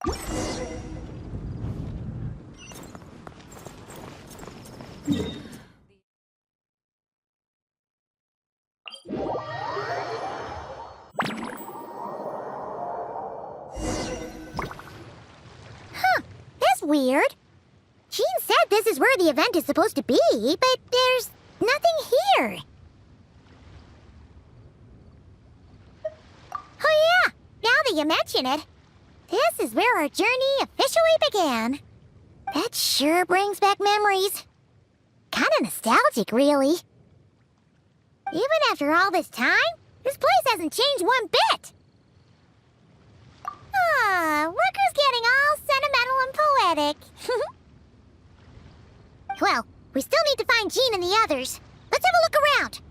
That's weird. Jean said this is where the event is supposed to be, but there's nothing here. Oh yeah, now that you mention it, this is where our journey officially began. That sure brings back memories. Kinda nostalgic, really. Even after all this time, this place hasn't changed one bit. Rucker's getting all sentimental and poetic. Well, we still need to find Jean and the others. Let's have a look around.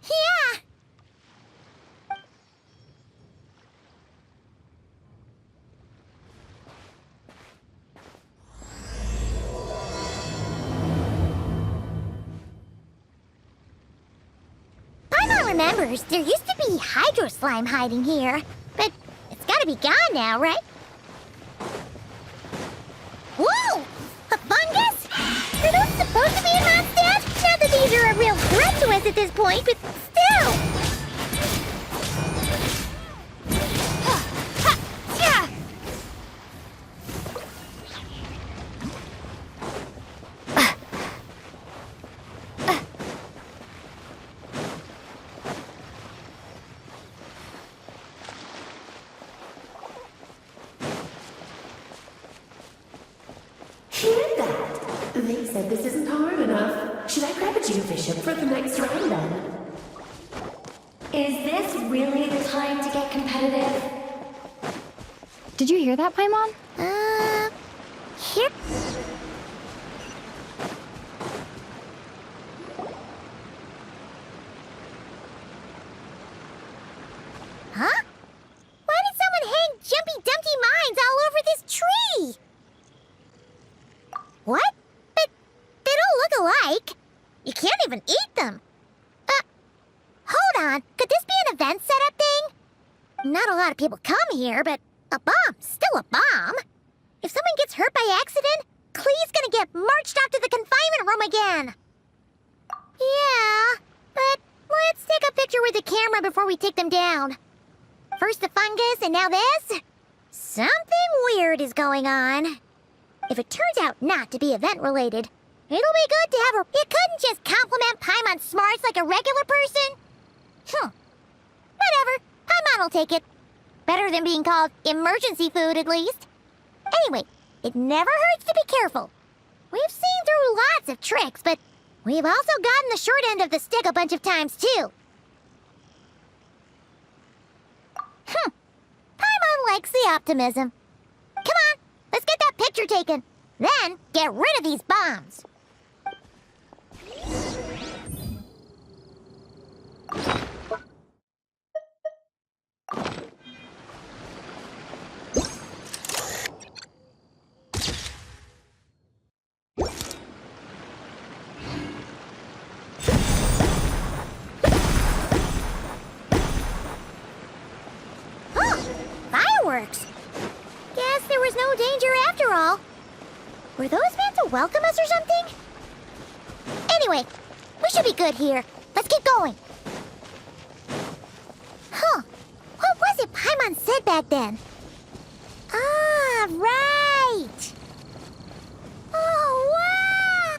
Yeah! Paimon remembers there used to be hydro slime hiding here, but it's gotta be gone now, right? Whoa! A fungus? Are those supposed to be in Mondstadt? Not that these are a real threat to us at this point, but still! They said this isn't hard enough. Should I grab a geofishing for the next round then? Is this really the time to get competitive? Did you hear that, Paimon? Here. Huh? Why did someone hang Jumpy Dumpty mines all over this tree? What? But they don't look alike. You can't even eat them. Hold on. Could this be an event setup thing? Not a lot of people come here, but a bomb's still a bomb. If someone gets hurt by accident, Clee's gonna get marched off to the confinement room again. Yeah, but let's take a picture with the camera before we take them down. First the fungus, and now this? Something weird is going on. If it turns out not to be event-related, it'll be good to have a... You couldn't just compliment Paimon's smarts like a regular person? Whatever. Paimon will take it. Better than being called emergency food, at least. Anyway, it never hurts to be careful. We've seen through lots of tricks, but we've also gotten the short end of the stick a bunch of times, too. Paimon likes the optimism. Come on, let's get that picture taken. Then, get rid of these bombs. Fireworks! Guess there was no danger after all. Were those meant to welcome us or something? Anyway, we should be good here. Let's keep going. What was it Paimon said back then? Ah, right! Oh, wow!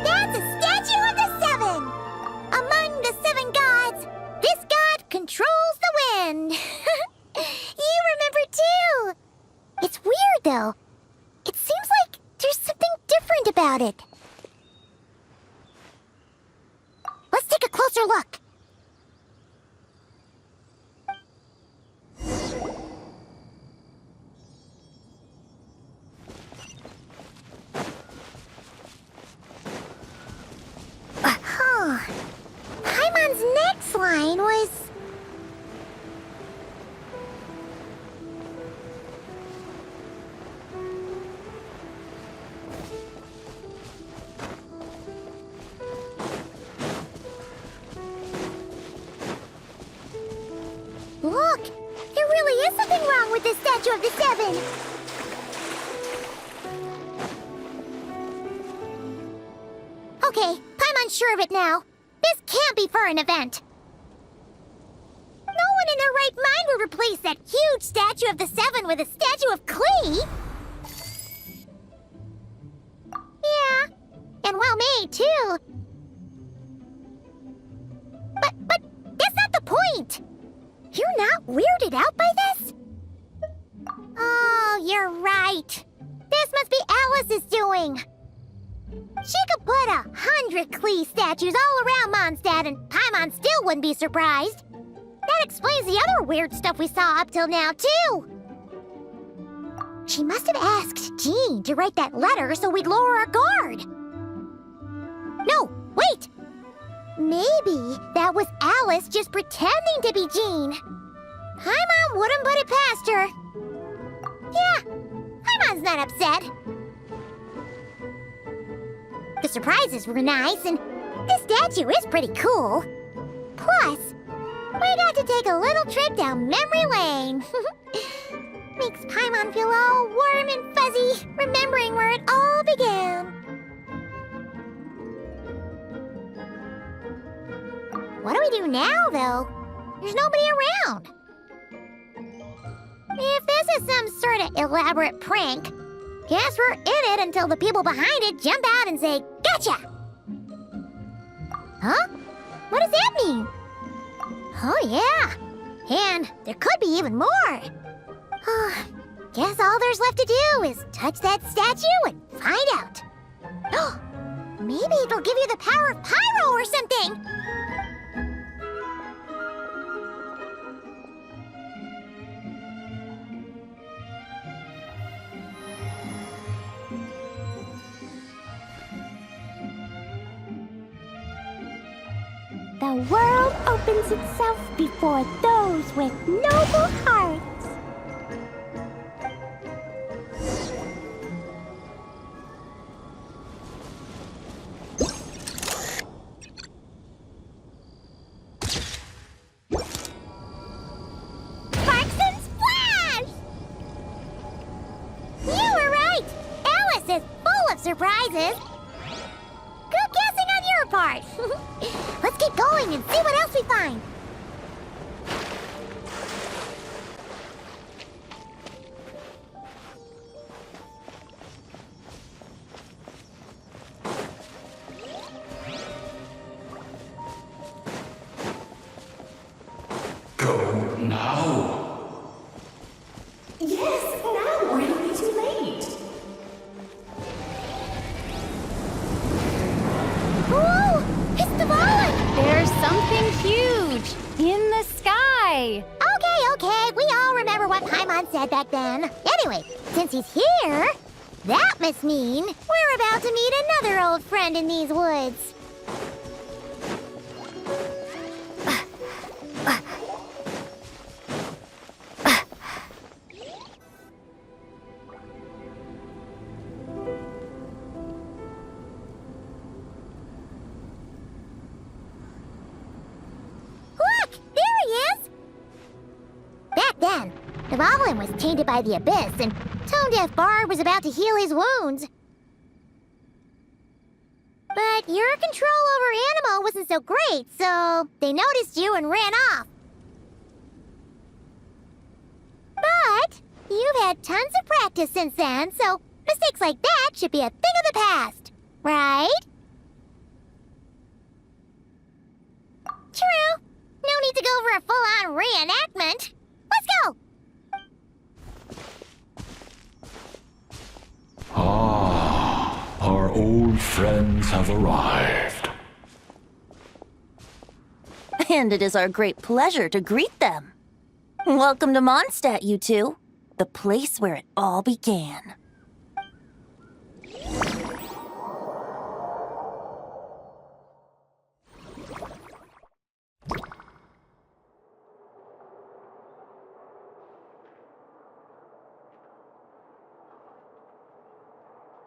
That's a statue of the Seven! Among the seven gods, this god controls the wind. You remember too! It's weird though. It seems like there's something different about it. Let's take a closer look. Look! There really is something wrong with this statue of the Seven! Okay, I'm unsure of it now. This can't be for an event. No one in their right mind would replace that huge statue of the Seven with a statue of Klee! Yeah, and well made, too. But that's not the point! You're not weirded out by this? Oh, you're right. This must be Alice's doing. She could put 100 Klee statues all around Mondstadt and Paimon still wouldn't be surprised. That explains the other weird stuff we saw up till now, too. She must have asked Jean to write that letter so we'd lower our guard. No, wait! Maybe that was Alice just pretending to be Jean. Paimon wouldn't put it past her. Yeah, Paimon's not upset. The surprises were nice, and this statue is pretty cool. Plus, we got to take a little trip down memory lane. Makes Paimon feel all warm and fuzzy, remembering where it all began. What do we do now, though? There's nobody around. If this is some sort of elaborate prank, guess we're in it until the people behind it jump out and say, "Gotcha!" Huh? What does that mean? Oh, yeah. And there could be even more. Guess all there's left to do is touch that statue and find out. Maybe it'll give you the power of pyro or something. The world opens itself before those with noble hearts. Sparks and splash! You were right! Alice is full of surprises. Good guessing on your part. Let's keep going and see what else we find. Go now. Yes, now or it'll be too late. Whoa! It's TheOffOne! There's something huge in the sky. Okay, we all remember what Paimon said back then. Anyway, since he's here, that must mean we're about to meet another old friend in these woods. Look! There he is! Back then, TheOffOne was tainted by the Abyss, and Tone-Deaf Bard was about to heal his wounds. But your control over Animo wasn't so great, so they noticed you and ran off. But you've had tons of practice since then, so mistakes like that should be a thing of the past, right? True. No need to go for a full-on reenactment. Let's go! Our old friends have arrived. And it is our great pleasure to greet them. Welcome to Mondstadt, you two. The place where it all began.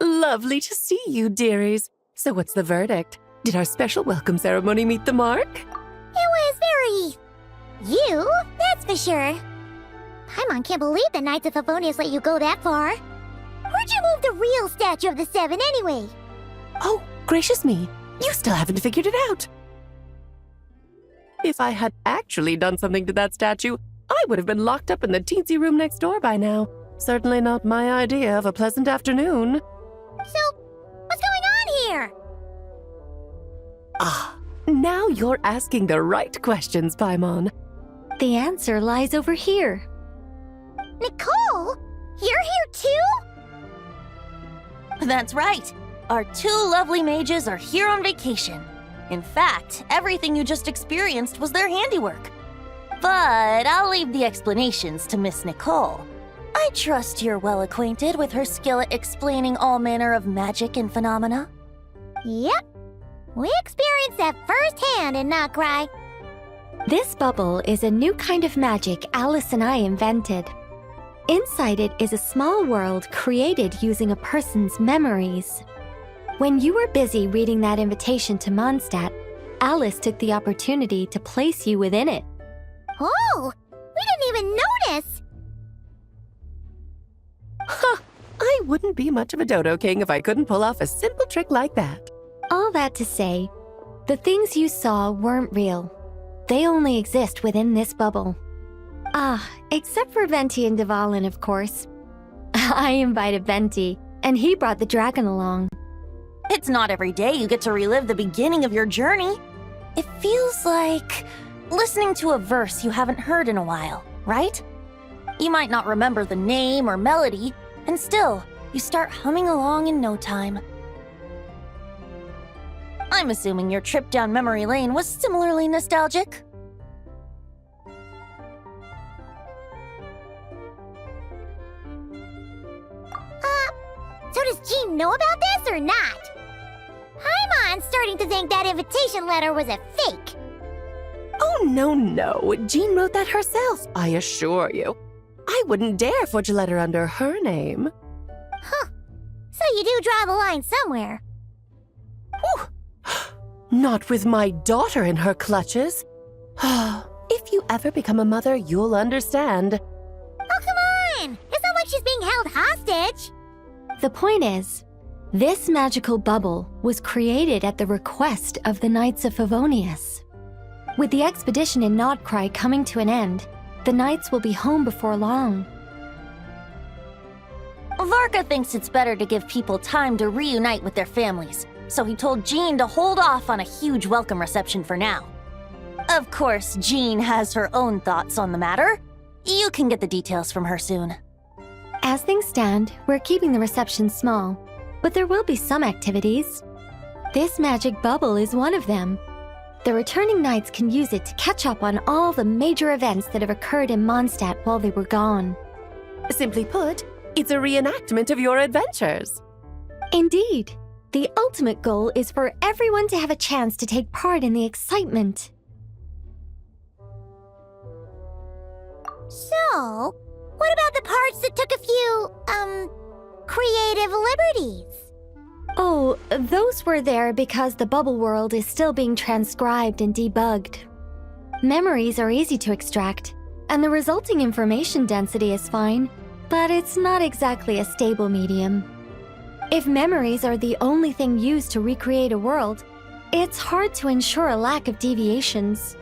Lovely to see you, dearies. So what's the verdict? Did our special welcome ceremony meet the mark? It was very... you? That's that's for sure. Paimon can't believe the Knights of Favonius let you go that far. Where'd you move the real statue of the Seven anyway? Oh, gracious me. You still haven't figured it out. If I had actually done something to that statue, I would have been locked up in the teensy room next door by now. Certainly not my idea of a pleasant afternoon. So, what's going on here? Ah, now you're asking the right questions, Paimon. The answer lies over here. Nicole? You're here too? That's right. Our two lovely mages are here on vacation. In fact, everything you just experienced was their handiwork. But I'll leave the explanations to Miss Nicole. I trust you're well acquainted with her skill at explaining all manner of magic and phenomena. Yep. We experienced that firsthand in Nocry. This bubble is a new kind of magic Alice and I invented. Inside it is a small world created using a person's memories. When you were busy reading that invitation to Mondstadt, Alice took the opportunity to place you within it. Oh, we didn't even notice. Huh, I wouldn't be much of a Dodo King if I couldn't pull off a simple trick like that. All that to say, the things you saw weren't real. They only exist within this bubble. Ah, except for Venti and Dvalin, of course. I invited Venti, and he brought the dragon along. It's not every day you get to relive the beginning of your journey. It feels like listening to a verse you haven't heard in a while, right? You might not remember the name or melody, and still, you start humming along in no time. I'm assuming your trip down memory lane was similarly nostalgic. So does Jean know about this or not? Paimon's starting to think that invitation letter was a fake. Oh, no. Jean wrote that herself, I assure you. I wouldn't dare forge a letter under her name. Huh. So you do draw the line somewhere. Whew. Not with my daughter in her clutches. If you ever become a mother, you'll understand. Oh, come on! It's not like she's being held hostage. The point is, this magical bubble was created at the request of the Knights of Favonius. With the expedition in Nocry coming to an end, the Knights will be home before long. Varka thinks it's better to give people time to reunite with their families, so he told Jean to hold off on a huge welcome reception for now. Of course, Jean has her own thoughts on the matter. You can get the details from her soon. As things stand, we're keeping the reception small, but there will be some activities. This magic bubble is one of them. The returning knights can use it to catch up on all the major events that have occurred in Mondstadt while they were gone. Simply put, it's a reenactment of your adventures. Indeed. The ultimate goal is for everyone to have a chance to take part in the excitement. So, what about the parts that took a few, creative liberties? Oh, those were there because the bubble world is still being transcribed and debugged. Memories are easy to extract, and the resulting information density is fine, but it's not exactly a stable medium. If memories are the only thing used to recreate a world, it's hard to ensure a lack of deviations.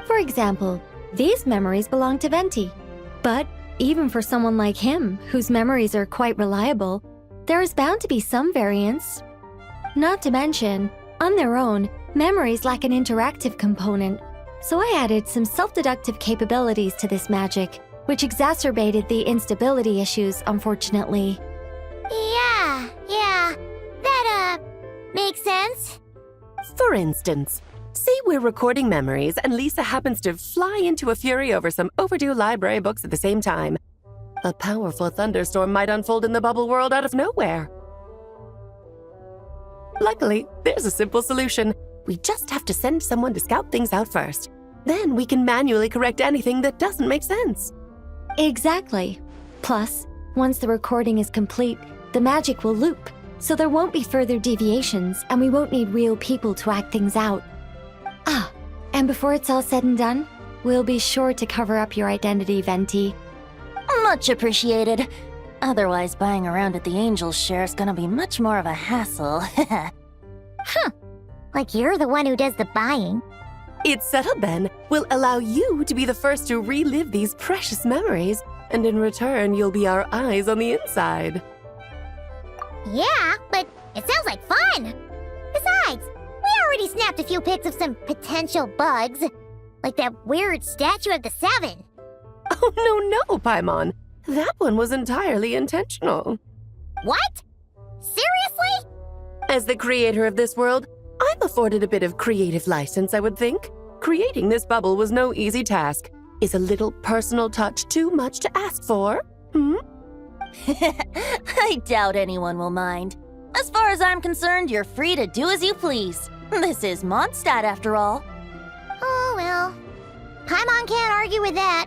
For example, these memories belong to Venti, but even for someone like him, whose memories are quite reliable, there is bound to be some variance. Not to mention, on their own, memories lack an interactive component, so I added some self-deductive capabilities to this magic, which exacerbated the instability issues, unfortunately. Yeah, that, makes sense. For instance, say we're recording memories and Lisa happens to fly into a fury over some overdue library books at the same time. A powerful thunderstorm might unfold in the bubble world out of nowhere. Luckily, there's a simple solution. We just have to send someone to scout things out first. Then we can manually correct anything that doesn't make sense. Exactly. Plus, once the recording is complete, the magic will loop, so there won't be further deviations and we won't need real people to act things out. Ah, and before it's all said and done, We'll be sure to cover up your identity, Venti. Much appreciated. Otherwise, buying around at the Angels share is gonna be much more of a hassle. Like you're the one who does the buying. It's settled then. We'll allow you to be the first to relive these precious memories, and in return, you'll be our eyes on the inside. Yeah, but it sounds like fun. Besides, we already snapped a few pics of some potential bugs. Like that weird statue of the Seven. Oh, no, Paimon. That one was entirely intentional. What? Seriously? As the creator of this world, I'm afforded a bit of creative license, I would think. Creating this bubble was no easy task. Is a little personal touch too much to ask for? I doubt anyone will mind. As far as I'm concerned, you're free to do as you please. This is Mondstadt, after all. Oh, well. Paimon can't argue with that.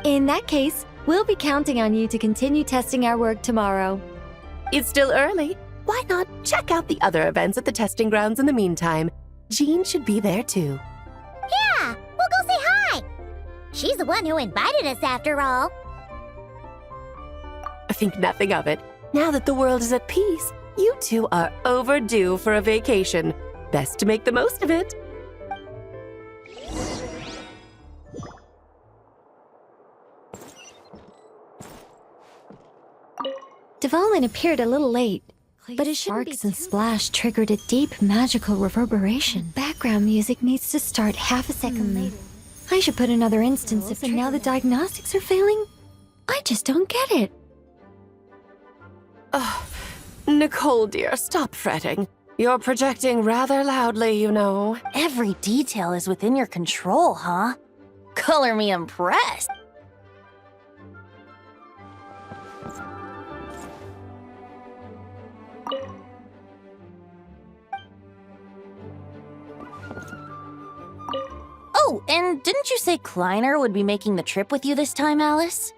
In that case, we'll be counting on you to continue testing our work tomorrow. It's still early. Why not check out the other events at the testing grounds in the meantime? Jean should be there too. Yeah, we'll go say hi. She's the one who invited us after all. Think nothing of it. Now that the world is at peace, you two are overdue for a vacation. Best to make the most of it. TheOffOne appeared a little late, but his sparks and splash triggered a deep magical reverberation. Background music needs to start half a second later. I should put another instance if now the diagnostics are failing. I just don't get it. Oh, Nicole, dear, stop fretting. You're projecting rather loudly, you know. Every detail is within your control, huh? Color me impressed. Oh, and didn't you say Kleiner would be making the trip with you this time, Alice?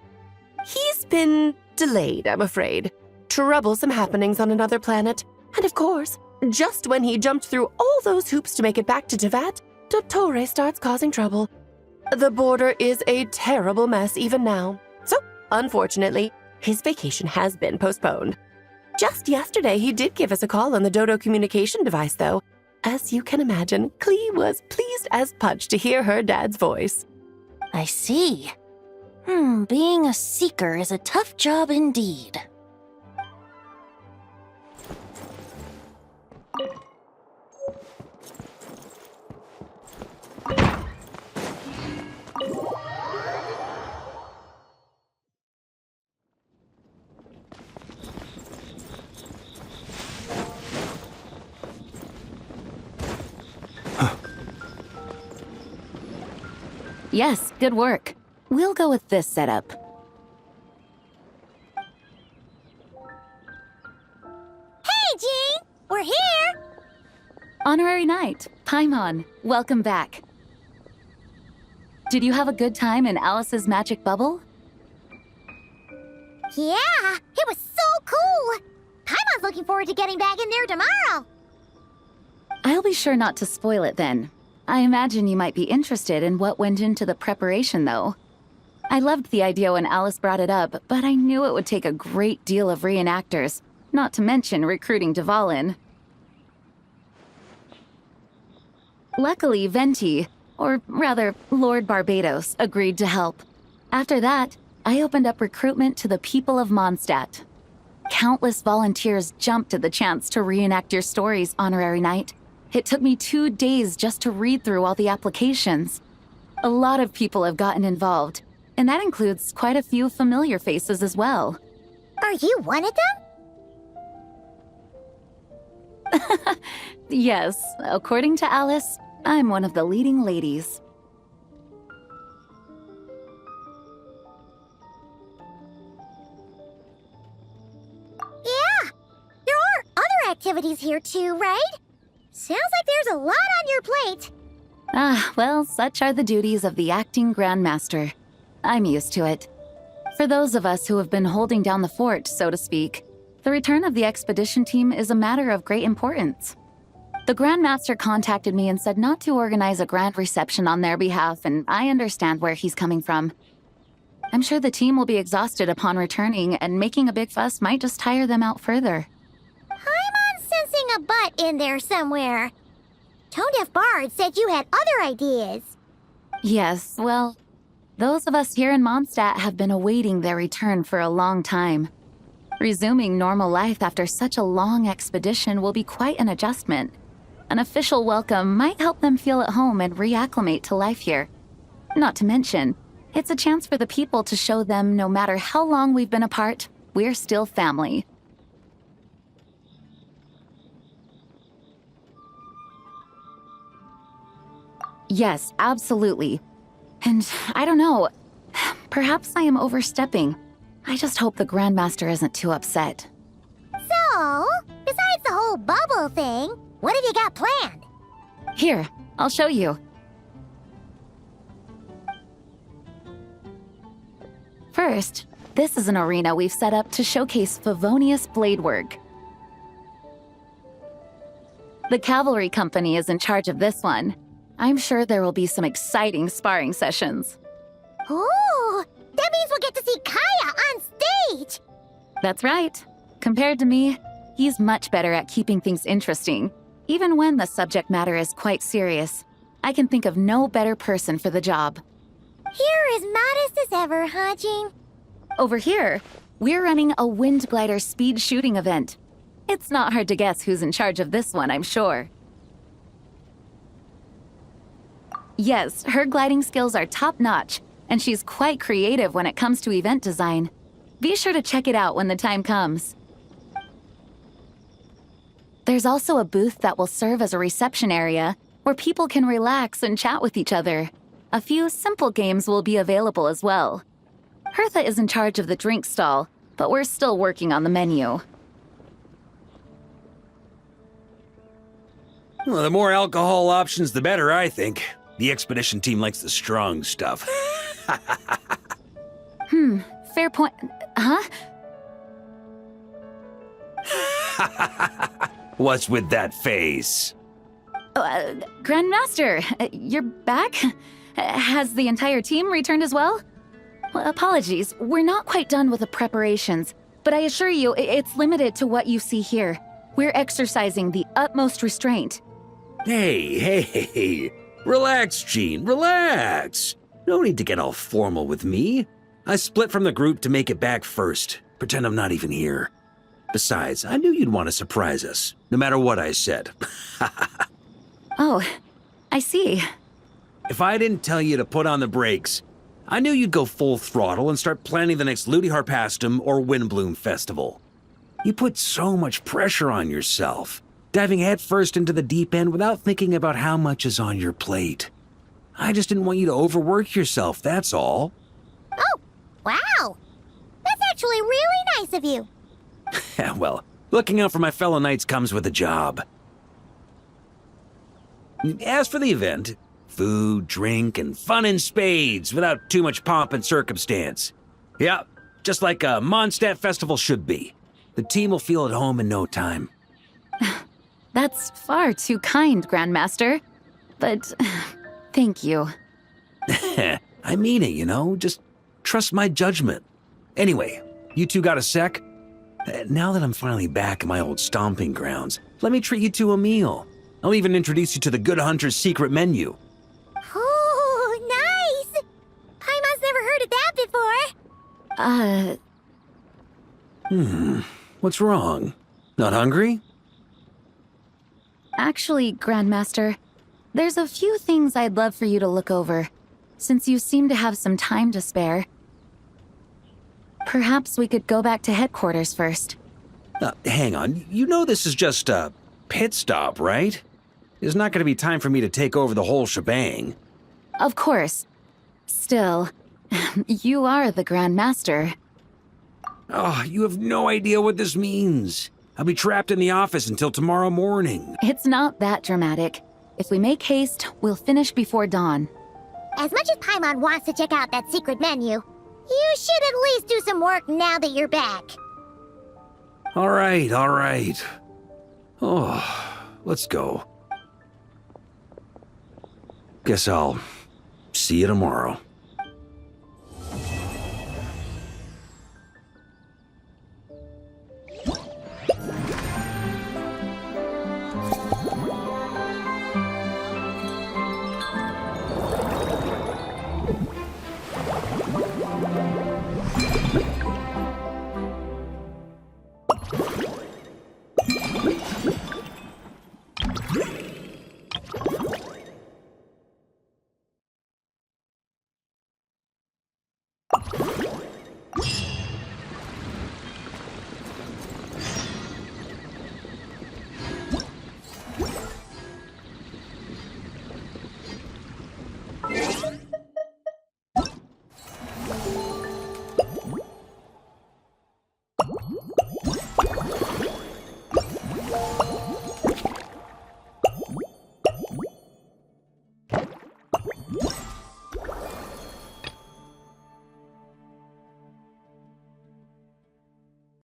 He's been delayed, I'm afraid. Troublesome happenings on another planet. And of course, just when he jumped through all those hoops to make it back to Tevat, Dottore starts causing trouble. The border is a terrible mess even now. So, unfortunately, his vacation has been postponed. Just yesterday, he did give us a call on the Dodo communication device, though. As you can imagine, Klee was pleased as punch to hear her dad's voice. I see. Being a seeker is a tough job indeed. Yes, good work. We'll go with this setup. Hey, Jean! We're here! Honorary Knight, Paimon, welcome back. Did you have a good time in Alice's magic bubble? Yeah, it was so cool! Paimon's looking forward to getting back in there tomorrow. I'll be sure not to spoil it then. I imagine you might be interested in what went into the preparation, though. I loved the idea when Alice brought it up, but I knew it would take a great deal of reenactors, not to mention recruiting TheOffOne. Luckily, Venti, or rather, Lord Barbados, agreed to help. After that, I opened up recruitment to the people of Mondstadt. Countless volunteers jumped at the chance to reenact your stories, Honorary Knight. It took me 2 days just to read through all the applications. A lot of people have gotten involved, and that includes quite a few familiar faces as well. Are you one of them? Yes, according to Alice, I'm one of the leading ladies. Yeah, there are other activities here too, right? Sounds like there's a lot on your plate. Ah, well, such are the duties of the acting Grandmaster. I'm used to it. For those of us who have been holding down the fort, so to speak, the return of the expedition team is a matter of great importance. The Grandmaster contacted me and said not to organize a grand reception on their behalf, and I understand where he's coming from. I'm sure the team will be exhausted upon returning, and making a big fuss might just tire them out further. I'm sensing a butt in there somewhere. Tone-deaf Bard said you had other ideas. Yes, well, those of us here in Mondstadt have been awaiting their return for a long time. Resuming normal life after such a long expedition will be quite an adjustment. An official welcome might help them feel at home and reacclimate to life here. Not to mention, it's a chance for the people to show them no matter how long we've been apart, we're still family. Yes, absolutely. And I don't know, perhaps I am overstepping. I just hope the Grandmaster isn't too upset. So, besides the whole bubble thing, what have you got planned? Here, I'll show you. First, this is an arena we've set up to showcase Favonius blade work. The Cavalry Company is in charge of this one. I'm sure there will be some exciting sparring sessions. Ooh, that means we'll get to see Kaya on stage! That's right. Compared to me, he's much better at keeping things interesting, even when the subject matter is quite serious. I can think of no better person for the job. You're as modest as ever, huh, Jean? Over here, we're running a wind glider speed shooting event. It's not hard to guess who's in charge of this one, I'm sure. Yes, her gliding skills are top-notch, and she's quite creative when it comes to event design. Be sure to check it out when the time comes. There's also a booth that will serve as a reception area where people can relax and chat with each other. A few simple games will be available as well. Hertha is in charge of the drink stall, but we're still working on the menu. Well, the more alcohol options, the better, I think. The expedition team likes the strong stuff. Fair point. Huh? What's with that face? Grandmaster, you're back? Has the entire team returned as well? Well, apologies, we're not quite done with the preparations, but I assure you, it's limited to what you see here. We're exercising the utmost restraint. Hey. Relax, Jean, relax. No need to get all formal with me. I split from the group to make it back first. Pretend I'm not even here. Besides, I knew you'd want to surprise us, no matter what I said. Oh, I see. If I didn't tell you to put on the brakes, I knew you'd go full throttle and start planning the next Ludi Harpastum or Windbloom Festival. You put so much pressure on yourself, diving headfirst into the deep end without thinking about how much is on your plate. I just didn't want you to overwork yourself, that's all. Oh, wow! That's actually really nice of you. Well, looking out for my fellow knights comes with a job. As for the event, food, drink, and fun in spades without too much pomp and circumstance. Yeah, just like a Mondstadt festival should be. The team will feel at home in no time. That's far too kind, Grandmaster. But thank you. I mean it, you know? Just trust my judgment. Anyway, you two got a sec? Now that I'm finally back in my old stomping grounds, let me treat you to a meal. I'll even introduce you to the Good Hunter's secret menu. Oh, nice! Paimon's never heard of that before. What's wrong? Not hungry? Actually, Grandmaster, there's a few things I'd love for you to look over, since you seem to have some time to spare. Perhaps we could go back to headquarters first. Hang on, you know this is just a pit stop, right? There's not going to be time for me to take over the whole shebang. Of course. Still, you are the Grandmaster. Oh, you have no idea what this means. I'll be trapped in the office until tomorrow morning. It's not that dramatic. If we make haste, we'll finish before dawn. As much as Paimon wants to check out that secret menu, you should at least do some work now that you're back. All right. Oh, let's go. Guess I'll see you tomorrow.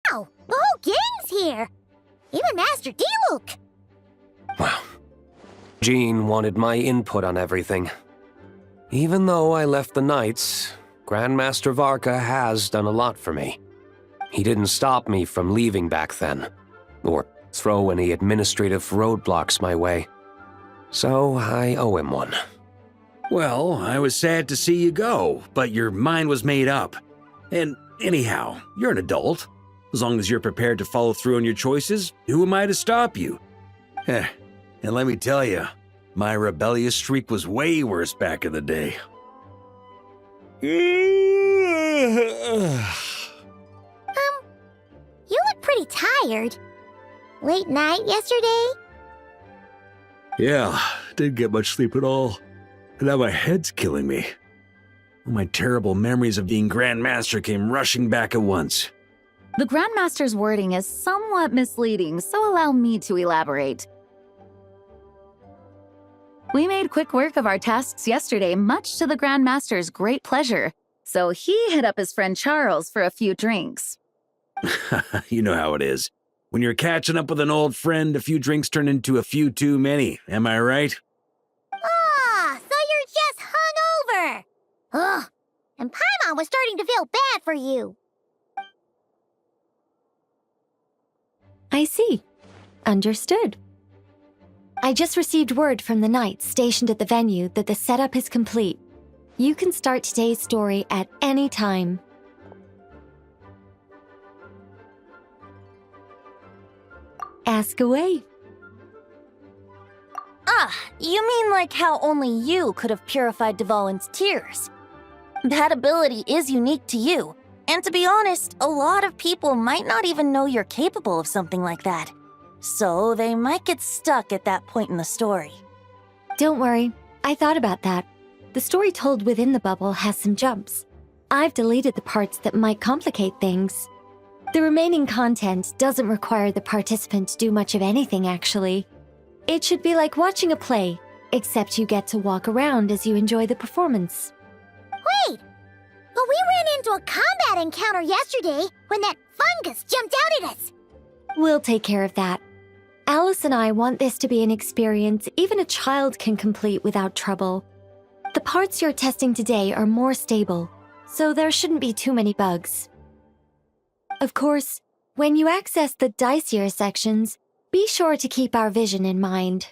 Wow, the whole gang's here! Even Master D-Luke! Wow. Jean wanted my input on everything. Even though I left the Knights, Grandmaster Varka has done a lot for me. He didn't stop me from leaving back then, or throw any administrative roadblocks my way. So I owe him one. Well, I was sad to see you go, but your mind was made up. And anyhow, you're an adult. As long as you're prepared to follow through on your choices, who am I to stop you? And let me tell you, my rebellious streak was way worse back in the day. You look pretty tired. Late night yesterday? Yeah, didn't get much sleep at all. And now my head's killing me. All my terrible memories of being Grand Master came rushing back at once. The Grandmaster's wording is somewhat misleading, so allow me to elaborate. We made quick work of our tasks yesterday, much to the Grandmaster's great pleasure, so he hit up his friend Charles for a few drinks. You know how it is. When you're catching up with an old friend, a few drinks turn into a few too many, am I right? Ah, so you're just hungover! Ugh, and Paimon was starting to feel bad for you. I see. Understood. I just received word from the Knights stationed at the venue that the setup is complete. You can start today's story at any time. Ask away. Ah, you mean like how only you could have purified Dvalin's tears? That ability is unique to you, and to be honest, a lot of people might not even know you're capable of something like that. So they might get stuck at that point in the story. Don't worry, I thought about that. The story told within the bubble has some jumps. I've deleted the parts that might complicate things. The remaining content doesn't require the participant to do much of anything, actually. It should be like watching a play, except you get to walk around as you enjoy the performance. Wait! But we ran into a combat encounter yesterday when that fungus jumped out at us! We'll take care of that. Alice and I want this to be an experience even a child can complete without trouble. The parts you're testing today are more stable, so there shouldn't be too many bugs. Of course, when you access the dicier sections, be sure to keep our vision in mind.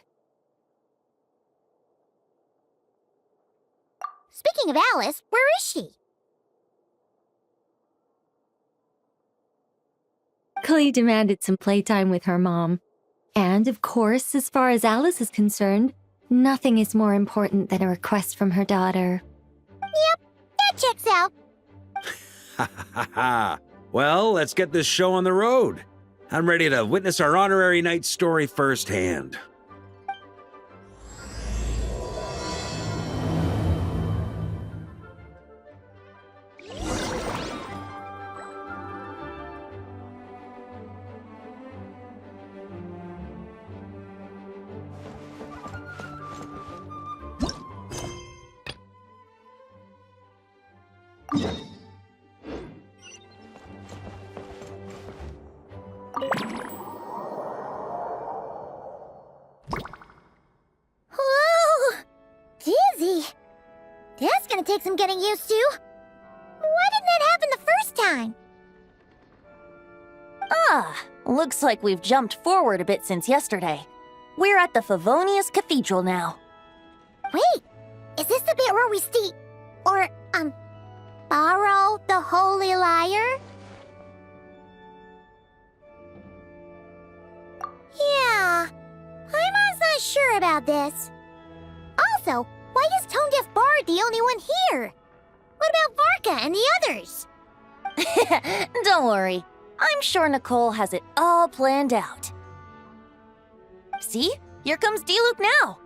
Speaking of Alice, where is she? Clee demanded some playtime with her mom. And of course, as far as Alice is concerned, nothing is more important than a request from her daughter. Yep, that checks out. Ha ha ha! Well, let's get this show on the road. I'm ready to witness our honorary knight story firsthand. take some getting used to. Why didn't that happen the first time? Looks like we've jumped forward a bit since yesterday. We're at the Favonius Cathedral now. Wait, is this the bit where we borrow the Holy Lyre? Yeah, I'm not sure about this. Also, why is Tone Deaf Bard the only one here? What about Varka and the others? Don't worry. I'm sure Nicole has it all planned out. See? Here comes Diluc now.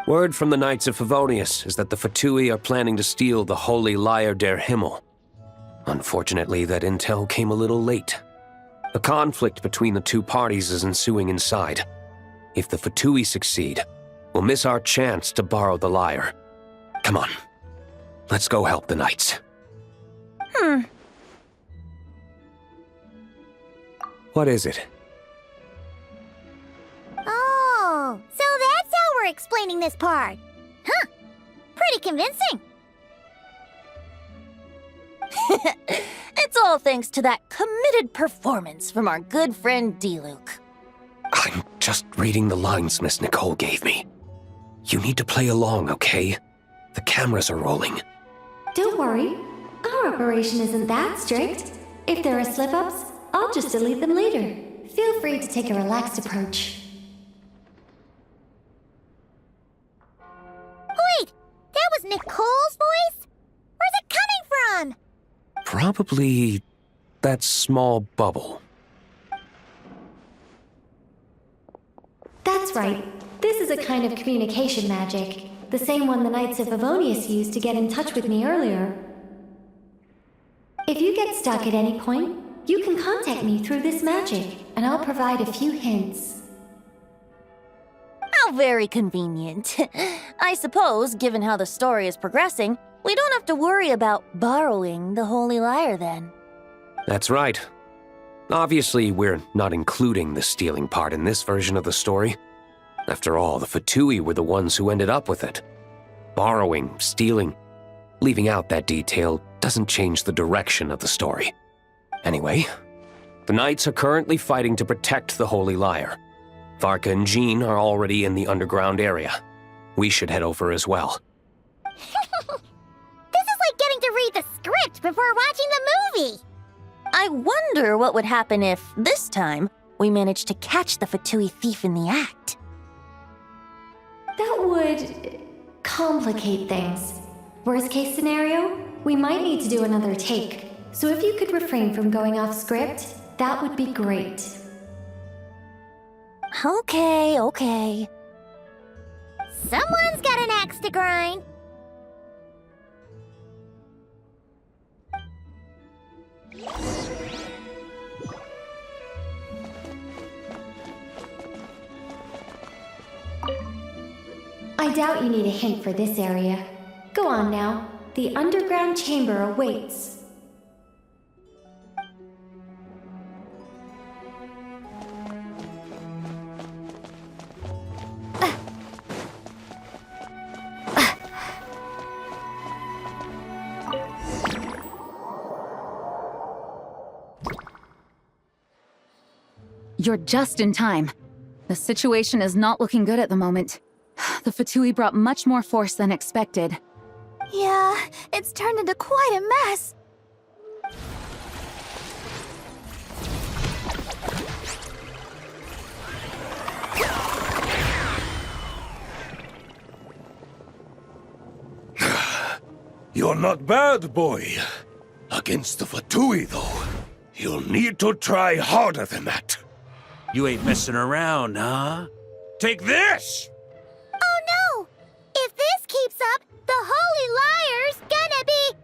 Word from the Knights of Favonius is that the Fatui are planning to steal the Holy Lyre der Himmel. Unfortunately, that intel came a little late. A conflict between the two parties is ensuing inside. If the Fatui succeed, we'll miss our chance to borrow the lyre. Come on. Let's go help the Knights. What is it? Oh, so that's how we're explaining this part. Huh, pretty convincing. It's all thanks to that committed performance from our good friend Diluc. I'm just reading the lines Miss Nicole gave me. You need to play along, okay? The cameras are rolling. Don't worry. Our operation isn't that strict. If there are slip-ups, I'll just delete them later. Feel free to take a relaxed approach. Wait, that was Nicole's voice? Where's it coming from? Probably that small bubble. That's right. This is a kind of communication magic. The same one the Knights of Favonius used to get in touch with me earlier. If you get stuck at any point, you can contact me through this magic, and I'll provide a few hints. How very convenient. I suppose, given how the story is progressing, we don't have to worry about borrowing the Holy Lyre then. That's right. Obviously, we're not including the stealing part in this version of the story. After all, the Fatui were the ones who ended up with it. Borrowing, stealing, leaving out that detail doesn't change the direction of the story. Anyway, the Knights are currently fighting to protect the Holy Lyre. Varka and Jean are already in the underground area. We should head over as well. This is like getting to read the script before watching the movie. I wonder what would happen if, this time, we managed to catch the Fatui thief in the act. That would complicate things. Worst case scenario, we might need to do another take. So if you could refrain from going off script, that would be great. Okay. Someone's got an axe to grind. I doubt you need a hint for this area. Go on now. The underground chamber awaits. You're just in time. The situation is not looking good at the moment. The Fatui brought much more force than expected. Yeah, it's turned into quite a mess. You're not bad, boy. Against the Fatui, though, you'll need to try harder than that. You ain't messing around, huh? Take this! Oh no! If this keeps up, the Holy Lyre's gonna be...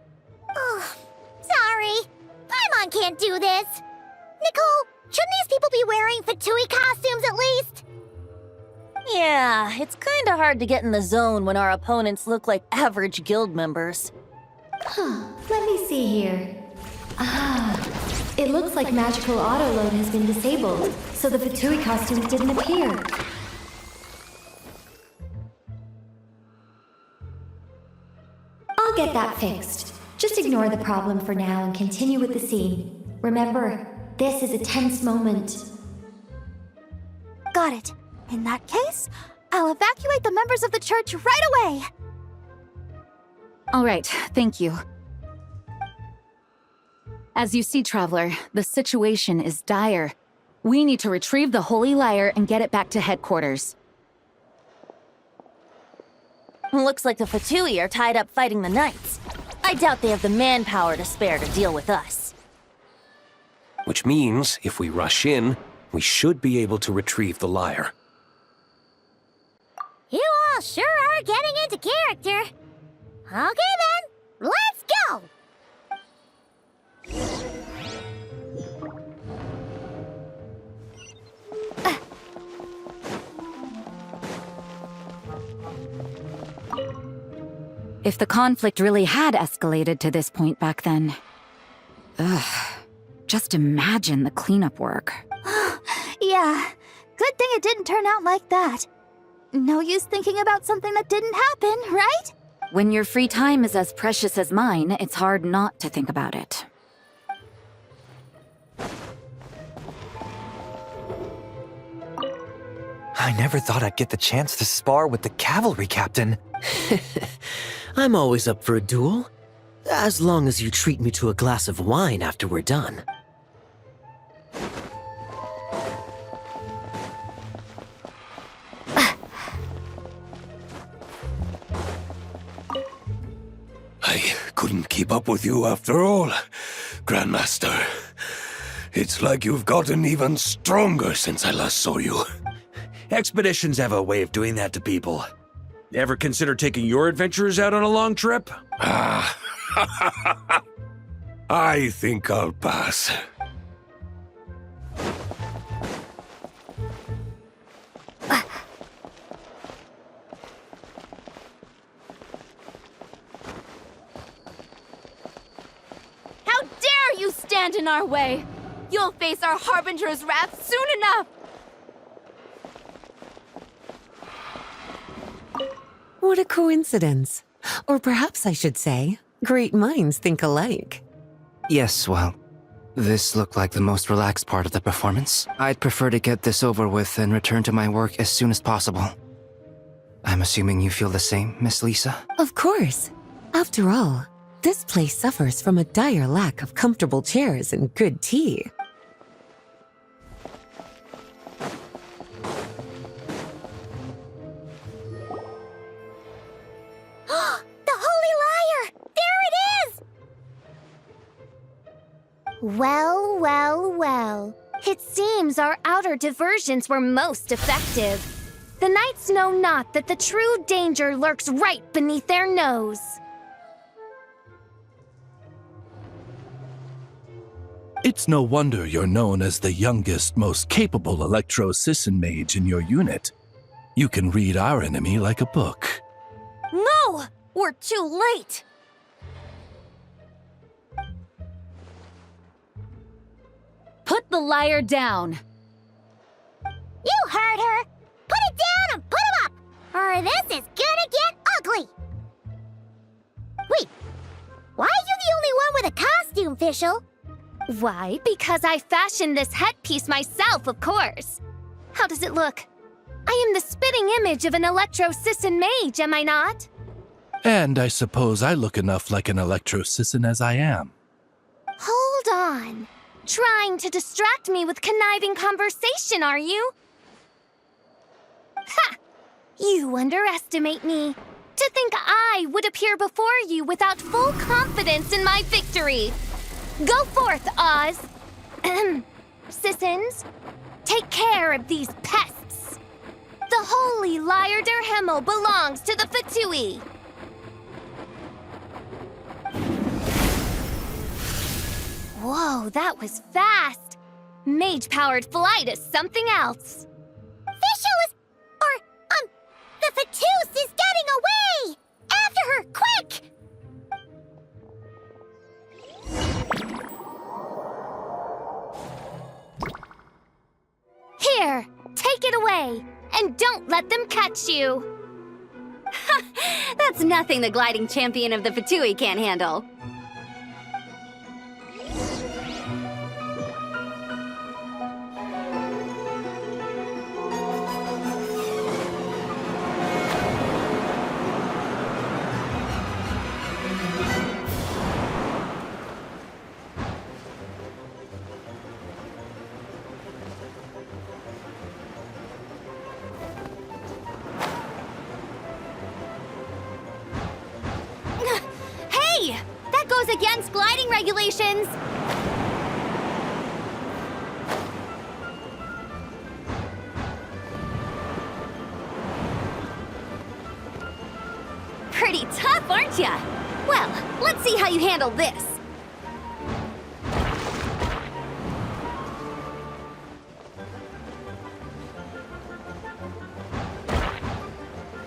Oh, sorry. Paimon can't do this. Nicole, shouldn't these people be wearing Fatui costumes at least? Yeah, it's kinda hard to get in the zone when our opponents look like average guild members. Let me see here. It looks like magical autoload has been disabled, so the Fatui costumes didn't appear. I'll get that fixed. Just ignore the problem for now and continue with the scene. Remember, this is a tense moment. Got it. In that case, I'll evacuate the members of the church right away. All right, thank you. As you see, Traveler, the situation is dire. We need to retrieve the Holy Lyre and get it back to headquarters. Looks like the Fatui are tied up fighting the Knights. I doubt they have the manpower to spare to deal with us. Which means, if we rush in, we should be able to retrieve the lyre. You all sure are getting into character. Okay then, let's go! If the conflict really had escalated to this point back then... just imagine the cleanup work. Yeah, good thing it didn't turn out like that. No use thinking about something that didn't happen, right? When your free time is as precious as mine, it's hard not to think about it. I never thought I'd get the chance to spar with the cavalry captain. I'm always up for a duel, as long as you treat me to a glass of wine after we're done. I couldn't keep up with you after all, Grandmaster. It's like you've gotten even stronger since I last saw you. Expeditions have a way of doing that to people. Ever consider taking your adventurers out on a long trip? Ah, I think I'll pass. How dare you stand in our way! You'll face our Harbinger's wrath soon enough! What a coincidence. Or perhaps I should say, great minds think alike. Yes, well, this looked like the most relaxed part of the performance. I'd prefer to get this over with and return to my work as soon as possible. I'm assuming you feel the same, Miss Lisa? Of course. After all, this place suffers from a dire lack of comfortable chairs and good tea. Well, well, well. It seems our outer diversions were most effective. The knights know not that the true danger lurks right beneath their nose. It's no wonder you're known as the youngest, most capable electro-Sisson mage in your unit. You can read our enemy like a book. No! We're too late! Put the lyre down! You heard her! Put it down and put him up! Or this is gonna get ugly! Wait, why are you the only one with a costume, Fischl? Why? Because I fashioned this headpiece myself, of course. How does it look? I am the spitting image of an electro-Sisson mage, am I not? And I suppose I look enough like an electro-Sisson as I am. Hold on. Trying to distract me with conniving conversation, are you? Ha! You underestimate me. To think I would appear before you without full confidence in my victory. Go forth, Oz. Sissons, take care of these pests. The holy Lyre der Himmel belongs to the Fatui. Whoa, that was fast. Mage-powered flight is something else. Fischl is... the Fatus is getting away! After her, quick! Here, take it away, and don't let them catch you. That's nothing the gliding champion of the Fatui can't handle. Hey! That goes against gliding regulations! Pretty tough, aren't ya? Well, let's see how you handle this.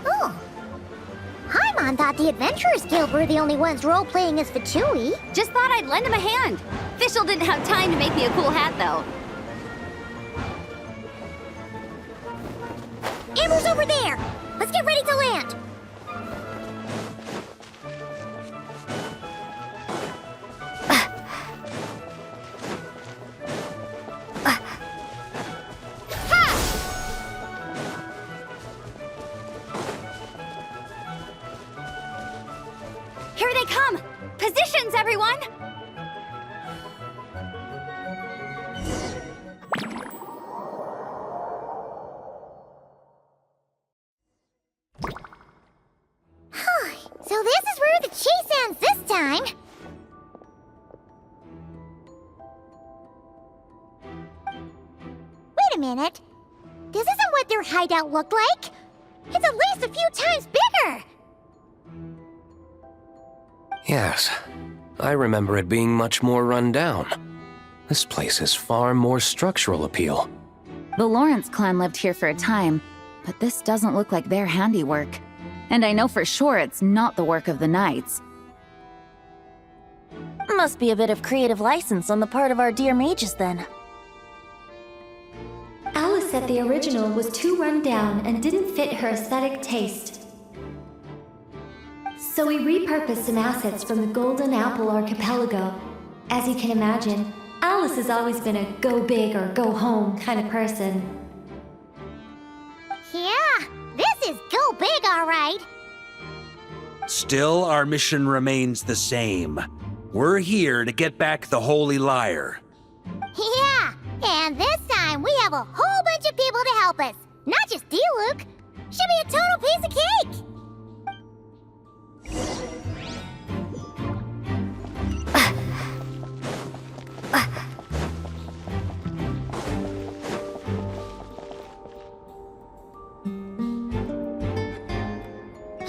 Oh. Paimon thought the Adventurers Guild were the only ones role-playing as Fatui. Just thought I'd lend him a hand. Fischl didn't have time to make me a cool hat, though. Amber's over there! Let's get ready to land! Here they come! Positions, everyone! So this is where the chase ends this time. Wait a minute. This isn't what their hideout looked like. It's at least a few times bigger. Yes, I remember it being much more run down. This place has far more structural appeal. The Lawrence clan lived here for a time, but this doesn't look like their handiwork. And I know for sure it's not the work of the Knights. Must be a bit of creative license on the part of our dear mages, then. Alice said the original was too run down and didn't fit her aesthetic taste. So we repurposed some assets from the Golden Apple Archipelago. As you can imagine, Alice has always been a go big or go home kind of person. Yeah, this is go big, all right. Still, our mission remains the same. We're here to get back the Holy Lyre. Yeah, and this time we have a whole bunch of people to help us. Not just you, Luke. Should be a total piece of cake.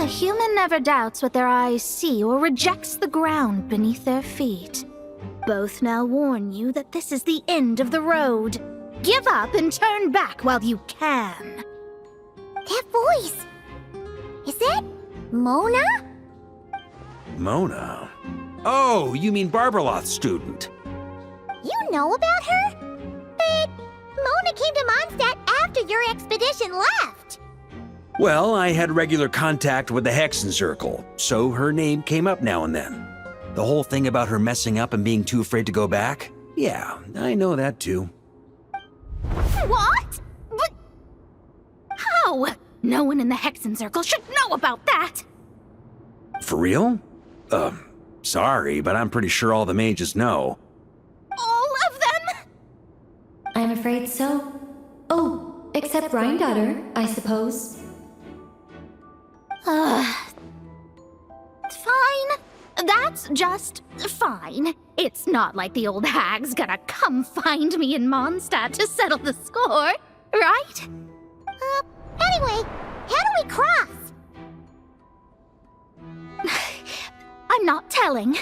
A human never doubts what their eyes see or rejects the ground beneath their feet. Both now warn you that this is the end of the road. Give up and turn back while you can. That voice. Is that Mona? Mona? Oh, you mean Barbarloth's student. You know about her? But Mona came to Mondstadt after your expedition left. Well, I had regular contact with the Hexen Circle, so her name came up now and then. The whole thing about her messing up and being too afraid to go back? Yeah, I know that too. What? But how? No one in the Hexen Circle should know about that. For real? Sorry, but I'm pretty sure all the mages know. All of them? I'm afraid so. Oh, except Rhindaughter, I suppose. Fine. That's just fine. It's not like the old hag's gonna come find me in Mondstadt to settle the score, right? Anyway, how do we cross? I'm not telling.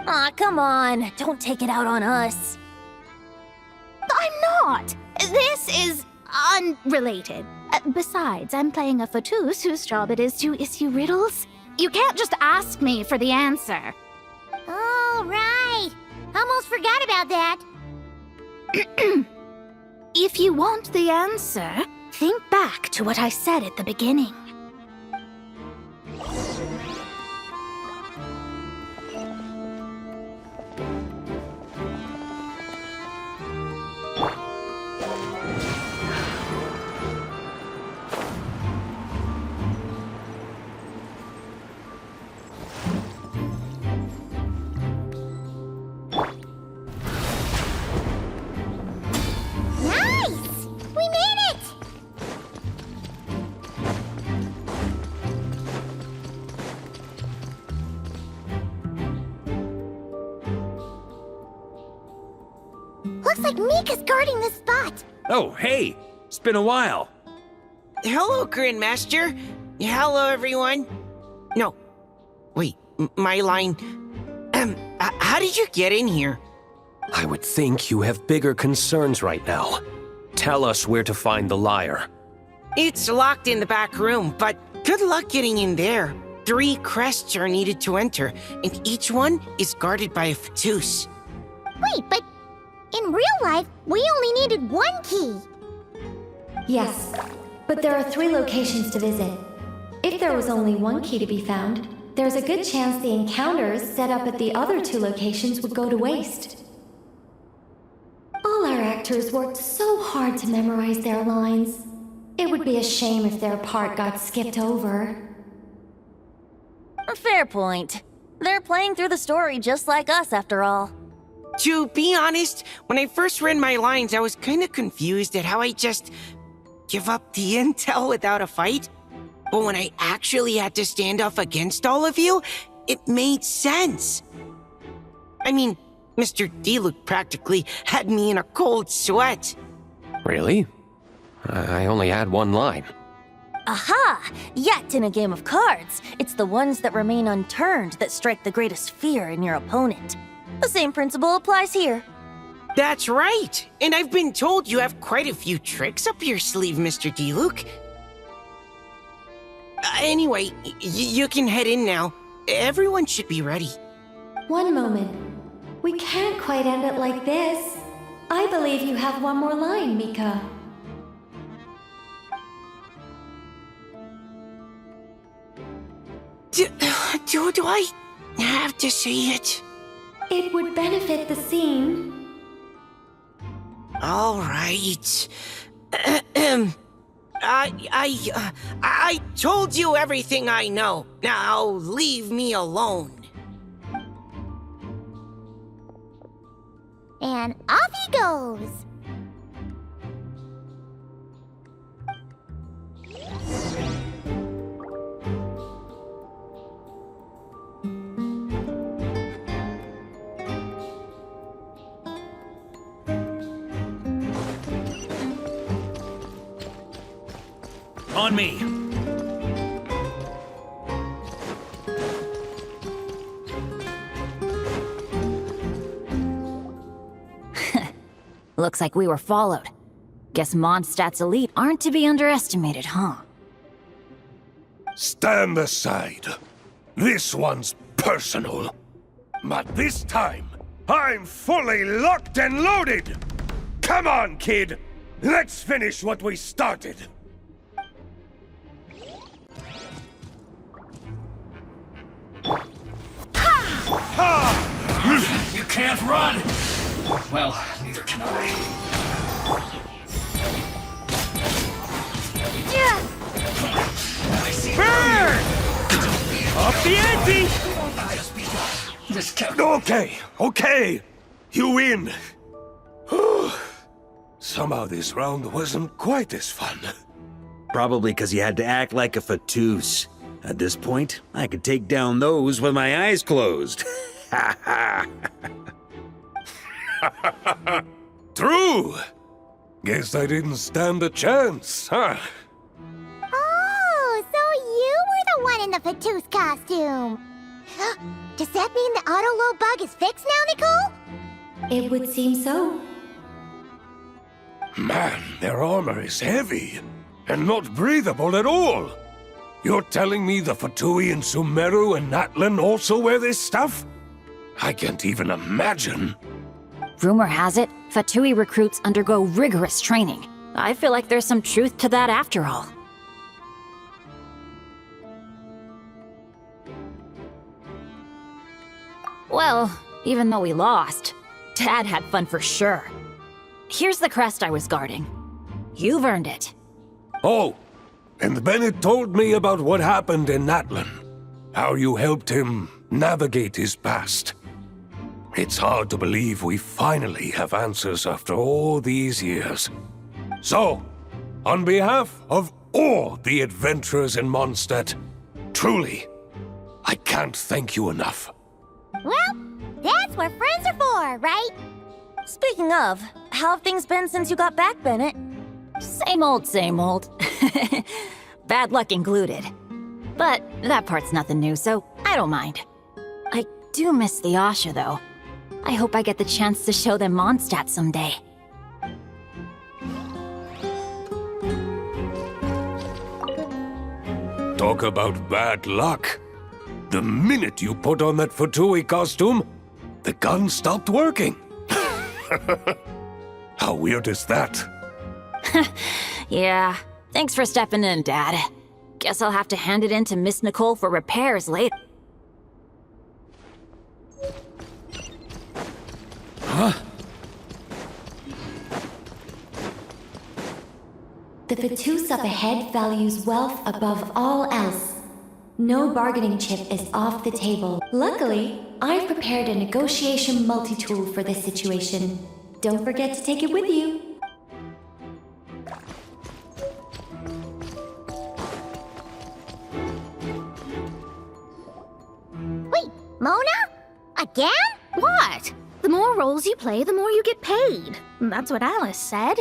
Aw, come on. Don't take it out on us. I'm not. This is unrelated. Besides, I'm playing a Fatus whose job it is to issue riddles. You can't just ask me for the answer. Oh, right. Almost forgot about that. If you want the answer, think back to what I said at the beginning. like Mika's guarding this spot. Oh, hey! It's been a while. Hello, Grandmaster. Hello, everyone. No. Wait, my line. How did you get in here? I would think you have bigger concerns right now. Tell us where to find the lyre. It's locked in the back room, but good luck getting in there. 3 crests are needed to enter, and each one is guarded by a Fatus. Wait, but in real life, we only needed 1 key. Yes, but there are 3 locations to visit. If there was only 1 key to be found, there's a good chance the encounters set up at the other 2 locations would go to waste. All our actors worked so hard to memorize their lines. It would be a shame if their part got skipped over. Fair point. They're playing through the story just like us, after all. To be honest, when I first read my lines, I was kind of confused at how I just give up the intel without a fight. But when I actually had to stand off against all of you, it made sense. I mean, Mr. Diluc practically had me in a cold sweat. Really? I only had 1 line. Aha! Yet in a game of cards, it's the ones that remain unturned that strike the greatest fear in your opponent. The same principle applies here. That's right! And I've been told you have quite a few tricks up your sleeve, Mr. Diluc. Anyway, you can head in now. Everyone should be ready. One moment. We can't quite end it like this. I believe you have 1 more line, Mika. Do I have to say it? It would benefit the scene. All right. I told you everything I know. Now leave me alone. And off he goes. On me! Looks like we were followed. Guess Mondstadt's elite aren't to be underestimated, huh? Stand aside. This one's personal. But this time, I'm fully locked and loaded! Come on, kid! Let's finish what we started! You can't run! Well, neither can I. Burn! Up the ante! Okay. You win. Somehow this round wasn't quite as fun. Probably because you had to act like a Fatus. At this point, I could take down those with my eyes closed. Ha ha! True! Guess I didn't stand a chance, huh? Oh, so you were the one in the Fatus costume. Does that mean the auto-load bug is fixed now, Nicole? It would seem so. Man, their armor is heavy, and not breathable at all. You're telling me the Fatui in Sumeru and Natlan also wear this stuff? I can't even imagine. Rumor has it, Fatui recruits undergo rigorous training. I feel like there's some truth to that after all. Well, even though we lost, Dad had fun for sure. Here's the crest I was guarding. You've earned it. Oh, and Bennett told me about what happened in Natlan. How you helped him navigate his past. It's hard to believe we finally have answers after all these years. So, on behalf of all the adventurers in Mondstadt, truly, I can't thank you enough. Well, that's what friends are for, right? Speaking of, how have things been since you got back, Bennett? Same old, same old. Bad luck included. But that part's nothing new, so I don't mind. I do miss the Asha, though. I hope I get the chance to show them Mondstadt someday. Talk about bad luck. The minute you put on that Fatui costume, the gun stopped working. How weird is that? Yeah, thanks for stepping in, Dad. Guess I'll have to hand it in to Miss Nicole for repairs later. Huh? The Fatus up ahead values wealth above all else. No bargaining chip is off the table. Luckily, I've prepared a negotiation multi-tool for this situation. Don't forget to take it with you. Wait, Mona? Again? What? The more roles you play, the more you get paid. That's what Alice said.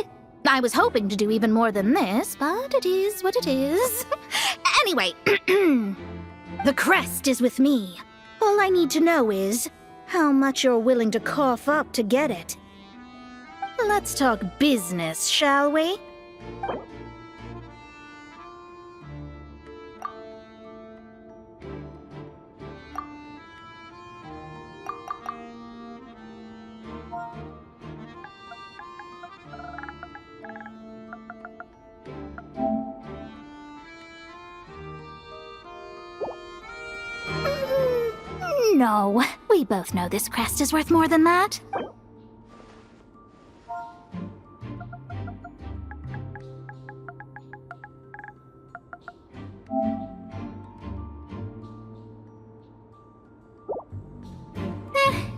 I was hoping to do even more than this, but it is what it is. Anyway, the crest is with me. All I need to know is how much you're willing to cough up to get it. Let's talk business, shall we? No, we both know this crest is worth more than that.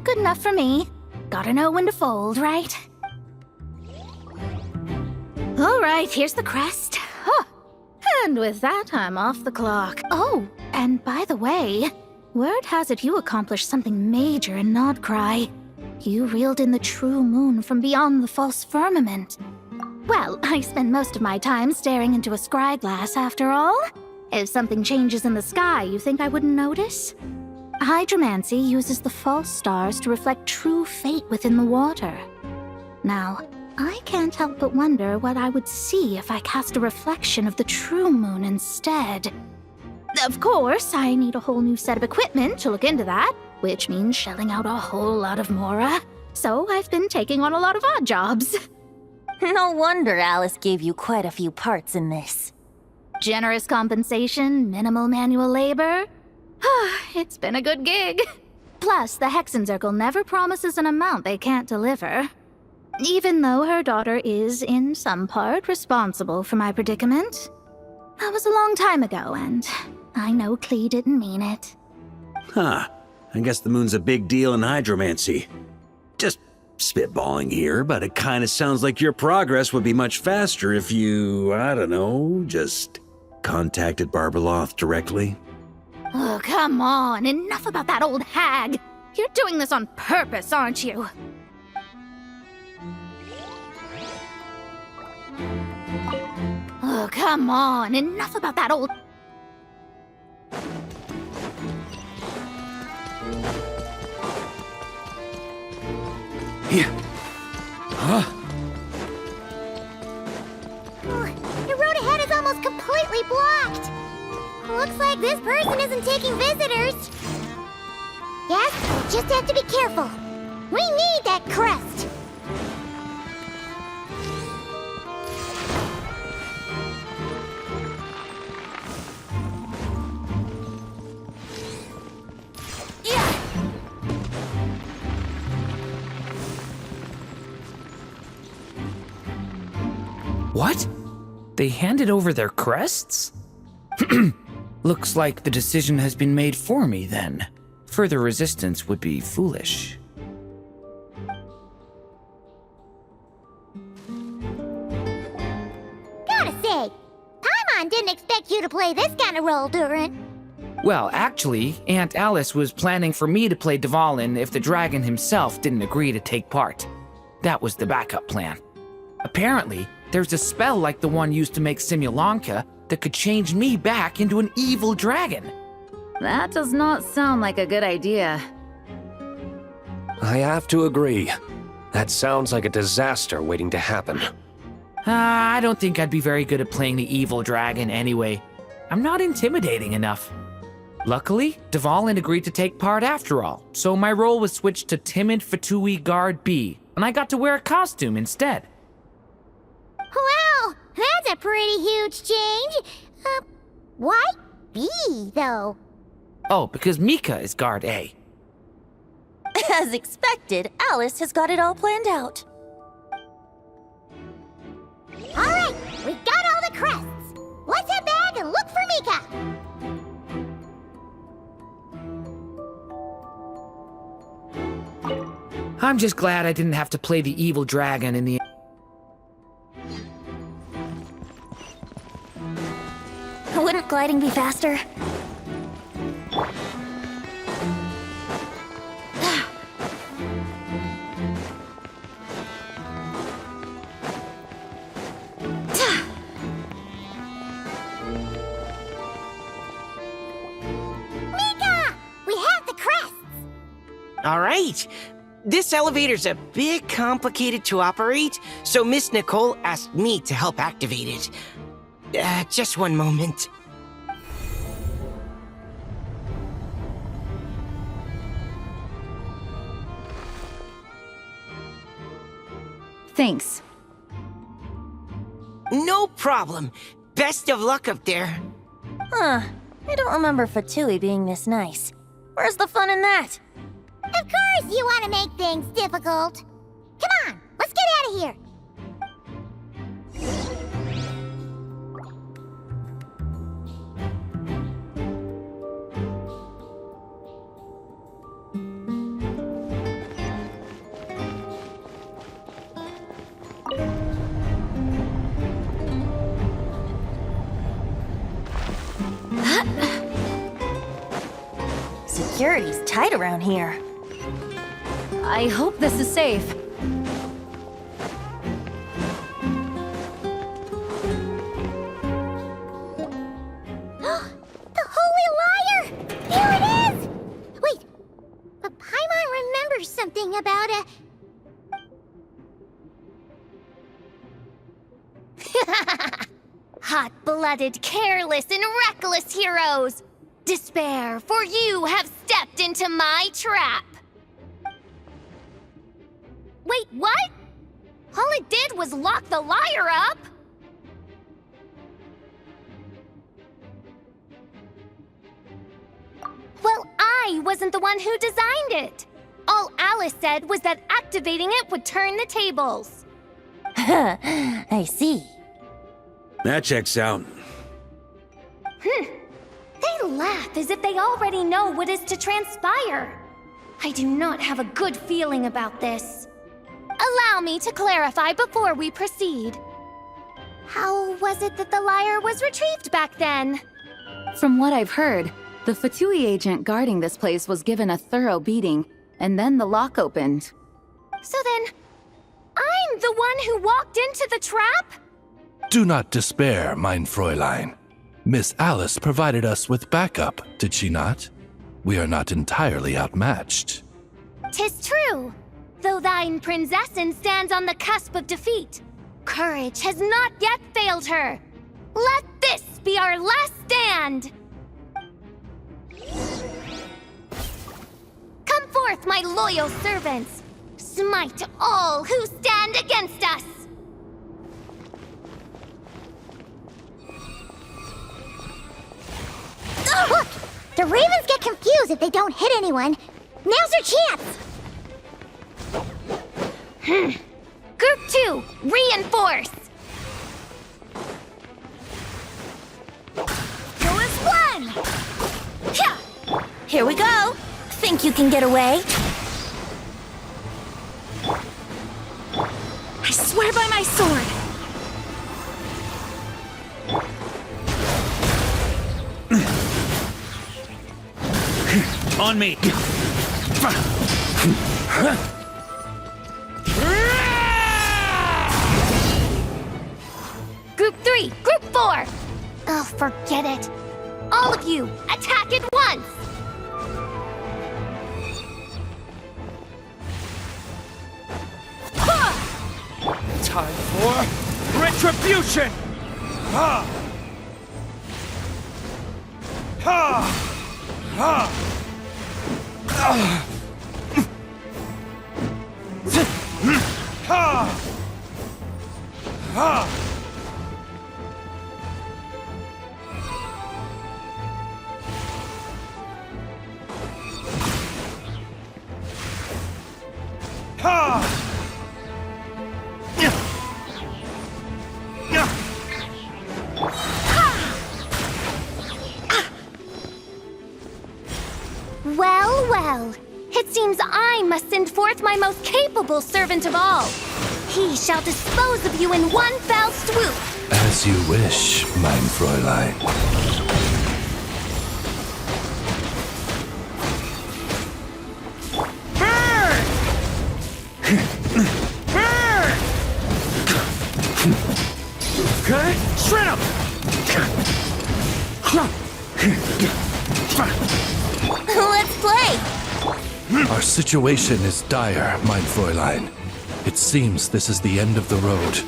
Good enough for me. Gotta know when to fold, right? All right, here's the crest. Huh. And with that, I'm off the clock. Oh, and by the way, word has it you accomplished something major in Nodcry. You reeled in the true moon from beyond the false firmament. Well, I spend most of my time staring into a scry glass after all. If something changes in the sky, you think I wouldn't notice? Hydromancy uses the false stars to reflect true fate within the water. Now, I can't help but wonder what I would see if I cast a reflection of the true moon instead. Of course, I need a whole new set of equipment to look into that, which means shelling out a whole lot of mora. So I've been taking on a lot of odd jobs. No wonder Alice gave you quite a few parts in this. Generous compensation, minimal manual labor. It's been a good gig. Plus, the Hexen Circle never promises an amount they can't deliver. Even though her daughter is, in some part, responsible for my predicament. That was a long time ago, and I know Klee didn't mean it. Huh. I guess the moon's a big deal in hydromancy. Just spitballing here, but it kinda sounds like your progress would be much faster if you, I don't know, just contacted Barbeloth directly. Oh, come on. Enough about that old hag. You're doing this on purpose, aren't you? Oh, come on. Enough about that old... Here. Huh? The road ahead is almost completely blocked. Looks like this person isn't taking visitors. Yes, just have to be careful. We need that crest. What? They handed over their crests? Looks like the decision has been made for me, then. Further resistance would be foolish. Gotta say, Paimon didn't expect you to play this kind of role, Durin. Well, actually, Aunt Alice was planning for me to play TheOffOne if the dragon himself didn't agree to take part. That was the backup plan. Apparently, there's a spell like the one used to make Simulanka that could change me back into an evil dragon. That does not sound like a good idea. I have to agree. That sounds like a disaster waiting to happen. I don't think I'd be very good at playing the evil dragon anyway. I'm not intimidating enough. Luckily, TheOffOne agreed to take part after all, so my role was switched to Timid Fatui Guard B, and I got to wear a costume instead. Wow, that's a pretty huge change. Why B, though? Oh, because Mika is Guard A. As expected, Alice has got it all planned out. All right, we got all the crests. Let's head back and look for Mika. I'm just glad I didn't have to play the evil dragon in the... Wouldn't gliding be faster? Mika! We have the crests! All right. This elevator's a bit complicated to operate, so Miss Nicole asked me to help activate it. Just one moment. Thanks. No problem. Best of luck up there. Huh. I don't remember Fatui being this nice. Where's the fun in that? Of course you want to make things difficult. Come on, let's get out of here. Security's tight around here. I hope this is safe. The Holy Liar! Here it is! Wait, but Paimon remembers something about a... Hot-blooded, careless, and reckless heroes! Despair, for you have stepped into my trap! Wait, what? All it did was lock the liar up? Well, I wasn't the one who designed it. All Alice said was that activating it would turn the tables. I see. That checks out. They laugh as if they already know what is to transpire. I do not have a good feeling about this. Allow me to clarify before we proceed. How was it that the liar was retrieved back then? From what I've heard, the Fatui agent guarding this place was given a thorough beating, and then the lock opened. So then, I'm the one who walked into the trap? Do not despair, mein Fräulein. Miss Alice provided us with backup, did she not? We are not entirely outmatched. 'Tis true. Though thine Prinzessin stands on the cusp of defeat, courage has not yet failed her. Let this be our last stand! Come forth, my loyal servants! Smite all who stand against us! Look! The Ravens get confused if they don't hit anyone. Now's your chance! Group 2, reinforce! Go as one! Here we go. Think you can get away? I swear by my sword! On me! before! Oh, forget it. All of you, attack at once! Time for retribution! Ha! Ha! Ha! Ha! Ha! Ha! Well, well. It seems I must send forth my most capable servant of all. He shall dispose of you in one fell swoop. As you wish, mein Fräulein. Okay, shred him! Let's play! Our situation is dire, mein Fräulein. It seems this is the end of the road.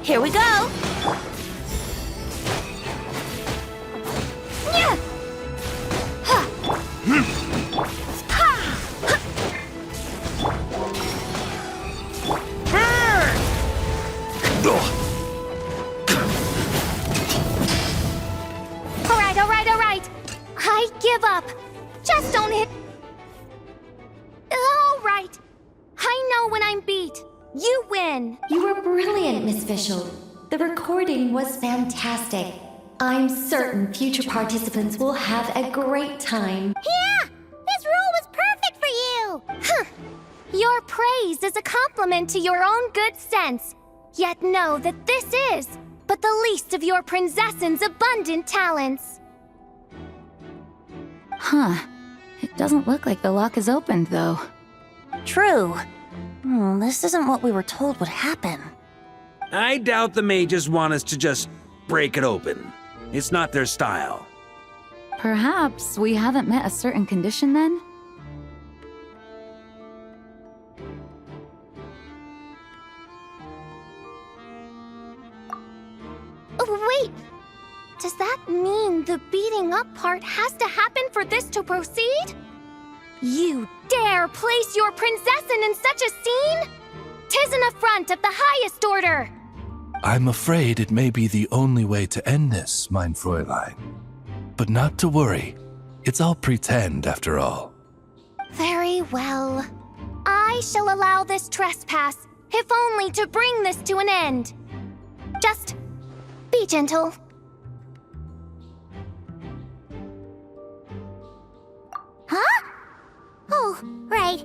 Here we go! Alright. I give up. Just don't hit. Alright. I know when I'm beat. You win. You were brilliant, Miss Fischl. The recording was fantastic. I'm certain future participants will have a great time. Yeah! This rule was perfect for you! Huh. Your praise is a compliment to your own good sense. Yet know that this is but the least of your princess's abundant talents. Huh. It doesn't look like the lock is opened, though. True. This isn't what we were told would happen. I doubt the mages want us to just break it open. It's not their style. Perhaps we haven't met a certain condition then? Wait! Does that mean the beating up part has to happen for this to proceed? You dare place your princessin in such a scene? 'Tis an affront of the highest order! I'm afraid it may be the only way to end this, mein Fräulein. But not to worry. It's all pretend, after all. Very well. I shall allow this trespass, if only to bring this to an end. Just be gentle. Huh? Oh, right.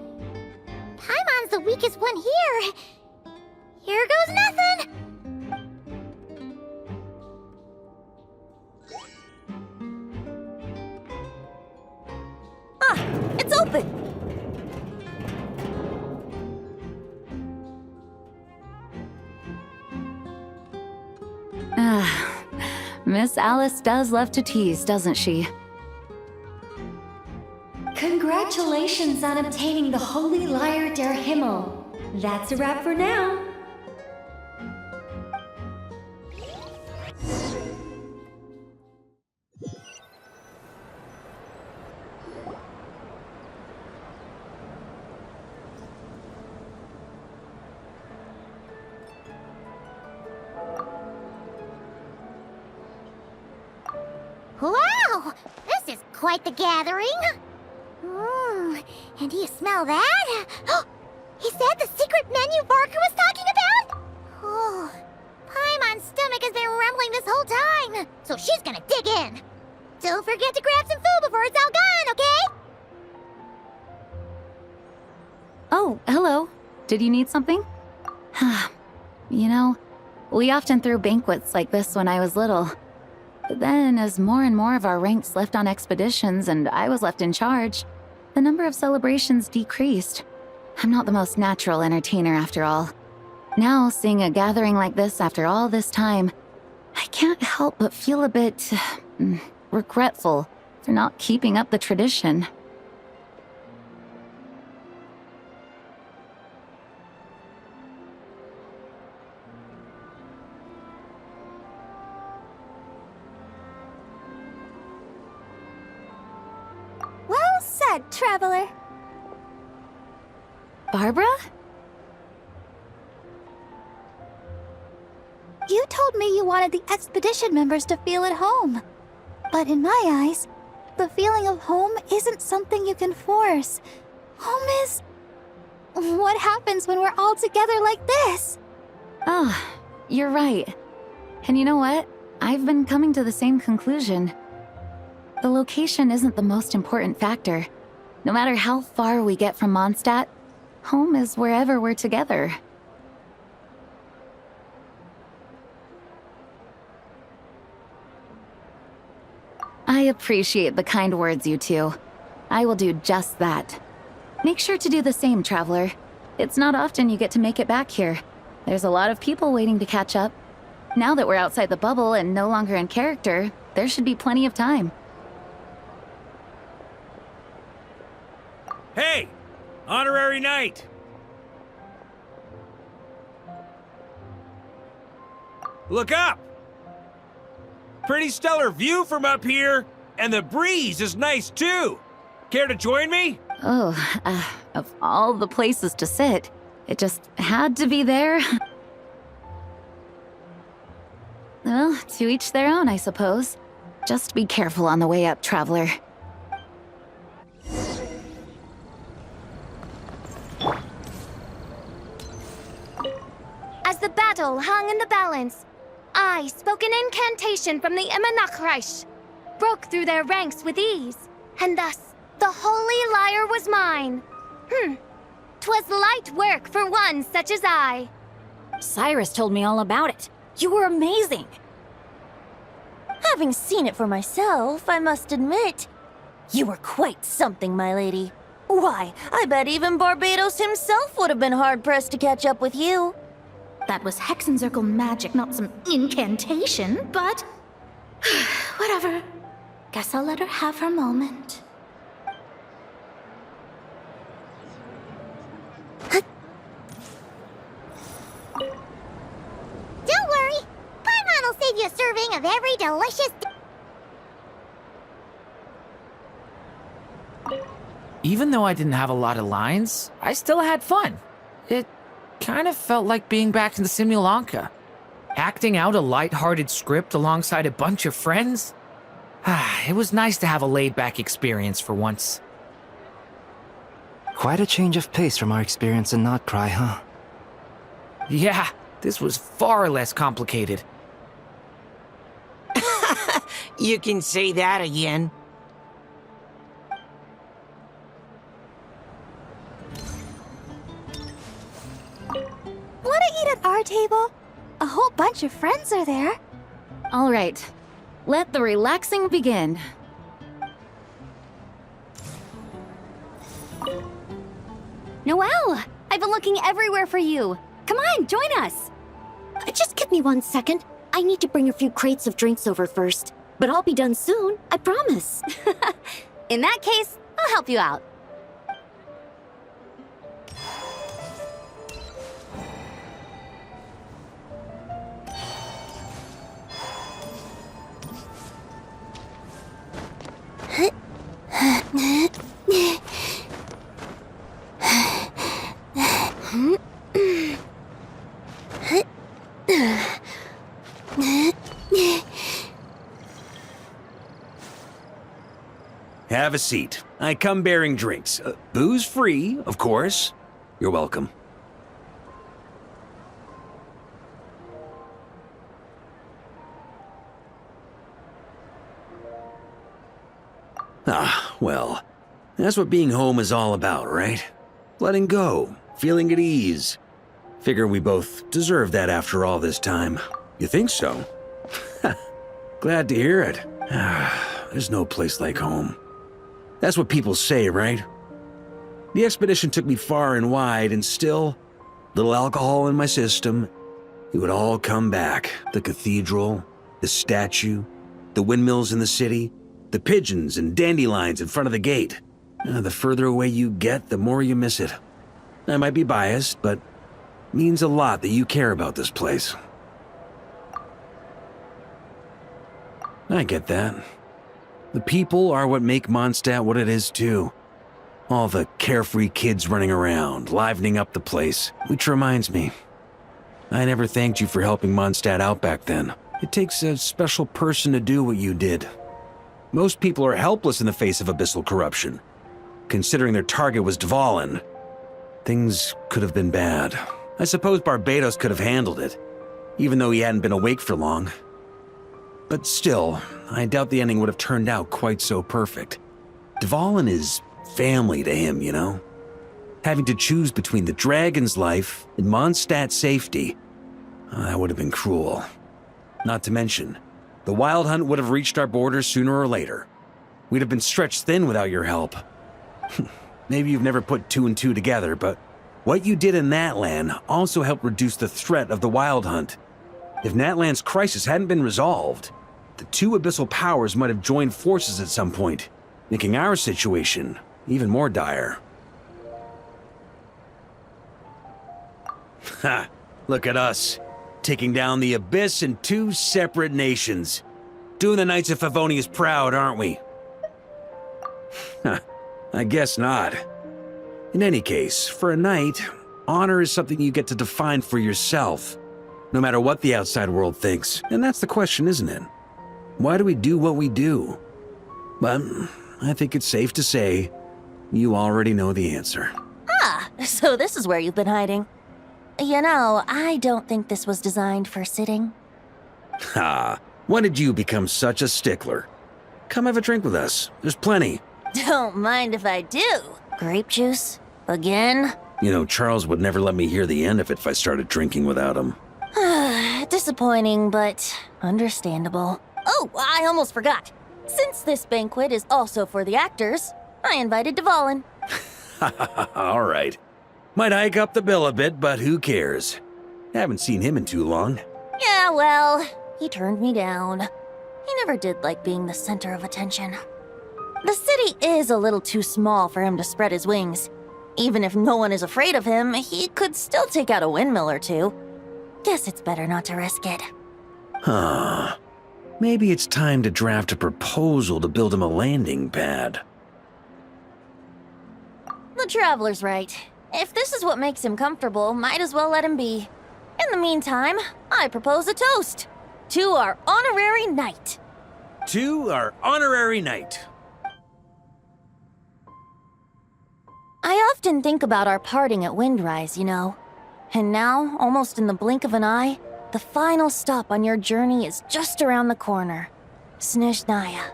Paimon's the weakest one here. Here goes nothing. It's open! Miss Alice does love to tease, doesn't she? Congratulations on obtaining the Holy Lyre der Himmel. That's a wrap for now. Wow! This is quite the gathering. And do you smell that? He said the secret menu Varka was talking about? Oh, Paimon's stomach has been rumbling this whole time, so she's gonna dig in. Don't forget to grab some food before it's all gone, okay? Did you need something? You know, we often threw banquets like this when I was little. But then, as more and more of our ranks left on expeditions and I was left in charge, the number of celebrations decreased. I'm not the most natural entertainer after all. Now, seeing a gathering like this after all this time, I can't help but feel a bit regretful for not keeping up the tradition. Well said, traveler. Barbara? You told me you wanted the expedition members to feel at home. But in my eyes, the feeling of home isn't something you can force. Home is... what happens when we're all together like this? Oh, you're right. And you know what? I've been coming to the same conclusion. The location isn't the most important factor. No matter how far we get from Mondstadt, home is wherever we're together. I appreciate the kind words, you two. I will do just that. Make sure to do the same, traveler. It's not often you get to make it back here. There's a lot of people waiting to catch up. Now that we're outside the bubble and no longer in character, there should be plenty of time. Hey! Honorary knight! Look up! Pretty stellar view from up here, and the breeze is nice too. Care to join me? Oh, of all the places to sit, it just had to be there. Well, to each their own, I suppose. Just be careful on the way up, traveler. As the battle hung in the balance, I spoke an incantation from the Imanachreich, broke through their ranks with ease, and thus the holy lyre was mine. 'Twas light work for one such as I. Cyrus told me all about it. You were amazing. Having seen it for myself, I must admit, you were quite something, my lady. Why, I bet even Barbados himself would have been hard-pressed to catch up with you. That was Hexencircle magic, not some incantation, but... whatever. Guess I'll let her have her moment. Don't worry. Paimon will save you a serving of every delicious... Even though I didn't have a lot of lines, I still had fun. It kind of felt like being back in the Simulanka. Acting out a light-hearted script alongside a bunch of friends. It was nice to have a laid-back experience for once. Quite a change of pace from our experience in Notcry, huh? Yeah, this was far less complicated. You can say that again. Wanna eat at our table? A whole bunch of friends are there. All right, let the relaxing begin. Noelle, I've been looking everywhere for you. Come on, join us. Just give me 1 second. I need to bring a few crates of drinks over first. But I'll be done soon, I promise. In that case, I'll help you out. Have a seat. I come bearing drinks. Booze free, of course. You're welcome. Ah, well, that's what being home is all about, right? Letting go, feeling at ease. Figure we both deserve that after all this time. You think so? Glad to hear it. There's no place like home. That's what people say, right? The expedition took me far and wide, and still, little alcohol in my system, it would all come back. The cathedral, the statue, the windmills in the city, the pigeons and dandelions in front of the gate. The further away you get, the more you miss it. I might be biased, but it means a lot that you care about this place. I get that. The people are what make Mondstadt what it is, too. All the carefree kids running around, livening up the place. Which reminds me, I never thanked you for helping Mondstadt out back then. It takes a special person to do what you did. Most people are helpless in the face of abyssal corruption. Considering their target was TheOffOne, things could have been bad. I suppose Barbados could have handled it, even though he hadn't been awake for long. But still, I doubt the ending would have turned out quite so perfect. TheOffOne is family to him, you know? Having to choose between the dragon's life and Mondstadt's safety, that would have been cruel. Not to mention, the wild hunt would have reached our borders sooner or later. We'd have been stretched thin without your help. Maybe you've never put two and two together, but what you did in Natlan also helped reduce the threat of the wild hunt. If Natlan's crisis hadn't been resolved, the two abyssal powers might have joined forces at some point, making our situation even more dire. Ha! Look at us, taking down the Abyss in two separate nations. Doing the Knights of Favonius proud, aren't we? I guess not. In any case, for a knight, honor is something you get to define for yourself, no matter what the outside world thinks. And that's the question, isn't it? Why do we do what we do? But I think it's safe to say you already know the answer. Ah, so this is where you've been hiding. You know, I don't think this was designed for sitting. Ha! When did you become such a stickler? Come have a drink with us. There's plenty. Don't mind if I do. Grape juice? Again? You know, Charles would never let me hear the end of it if I started drinking without him. Disappointing, but understandable. Oh, I almost forgot. Since this banquet is also for the actors, I invited TheOffOne. All right. Might hike up the bill a bit, but who cares? Haven't seen him in too long. Yeah, well, he turned me down. He never did like being the center of attention. The city is a little too small for him to spread his wings. Even if no one is afraid of him, he could still take out a windmill or two. Guess it's better not to risk it. Huh. Maybe it's time to draft a proposal to build him a landing pad. The Traveler's right. If this is what makes him comfortable, might as well let him be. In the meantime, I propose a toast. To our honorary knight. To our honorary knight. I often think about our parting at Windrise, you know. And now, almost in the blink of an eye, the final stop on your journey is just around the corner. Snezhnaya.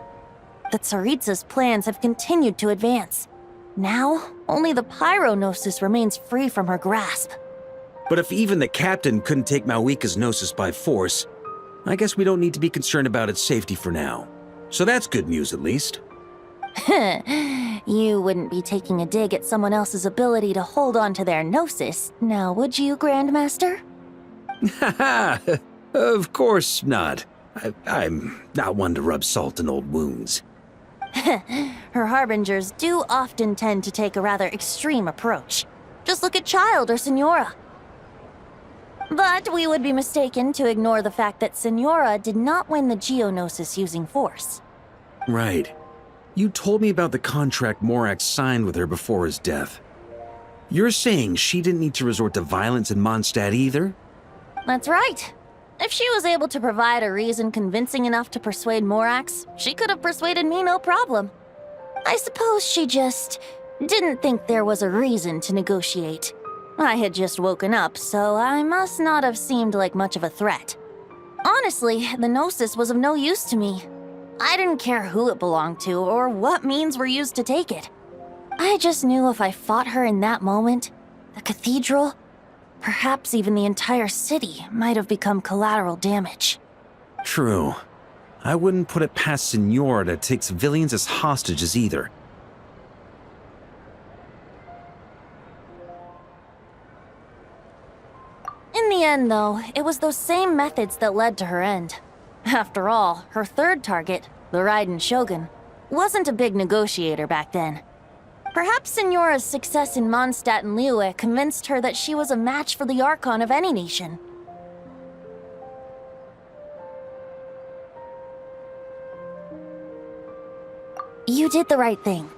The Tsaritsa's plans have continued to advance. Now, only the Pyronosis remains free from her grasp. But if even the captain couldn't take Malwika's Gnosis by force, I guess we don't need to be concerned about its safety for now. So that's good news, at least. You wouldn't be taking a dig at someone else's ability to hold on to their Gnosis, now would you, Grandmaster? Haha, of course not. I'm not one to rub salt in old wounds. Her harbingers do often tend to take a rather extreme approach. Just look at Child or Senora. But we would be mistaken to ignore the fact that Senora did not win the Geonosis using force. Right. You told me about the contract Morax signed with her before his death. You're saying she didn't need to resort to violence in Mondstadt either? That's right. If she was able to provide a reason convincing enough to persuade Morax, she could have persuaded me no problem. I suppose she just didn't think there was a reason to negotiate. I had just woken up, so I must not have seemed like much of a threat. Honestly, the Gnosis was of no use to me. I didn't care who it belonged to or what means were used to take it. I just knew if I fought her in that moment, The cathedral, perhaps even the entire city, might have become collateral damage. True. I wouldn't put it past Senor to take civilians as hostages either. In the end, though, it was those same methods that led to her end. After all, her third target, the Raiden Shogun, wasn't a big negotiator back then. Perhaps Signora's success in Mondstadt and Liyue convinced her that she was a match for the Archon of any nation. You did the right thing.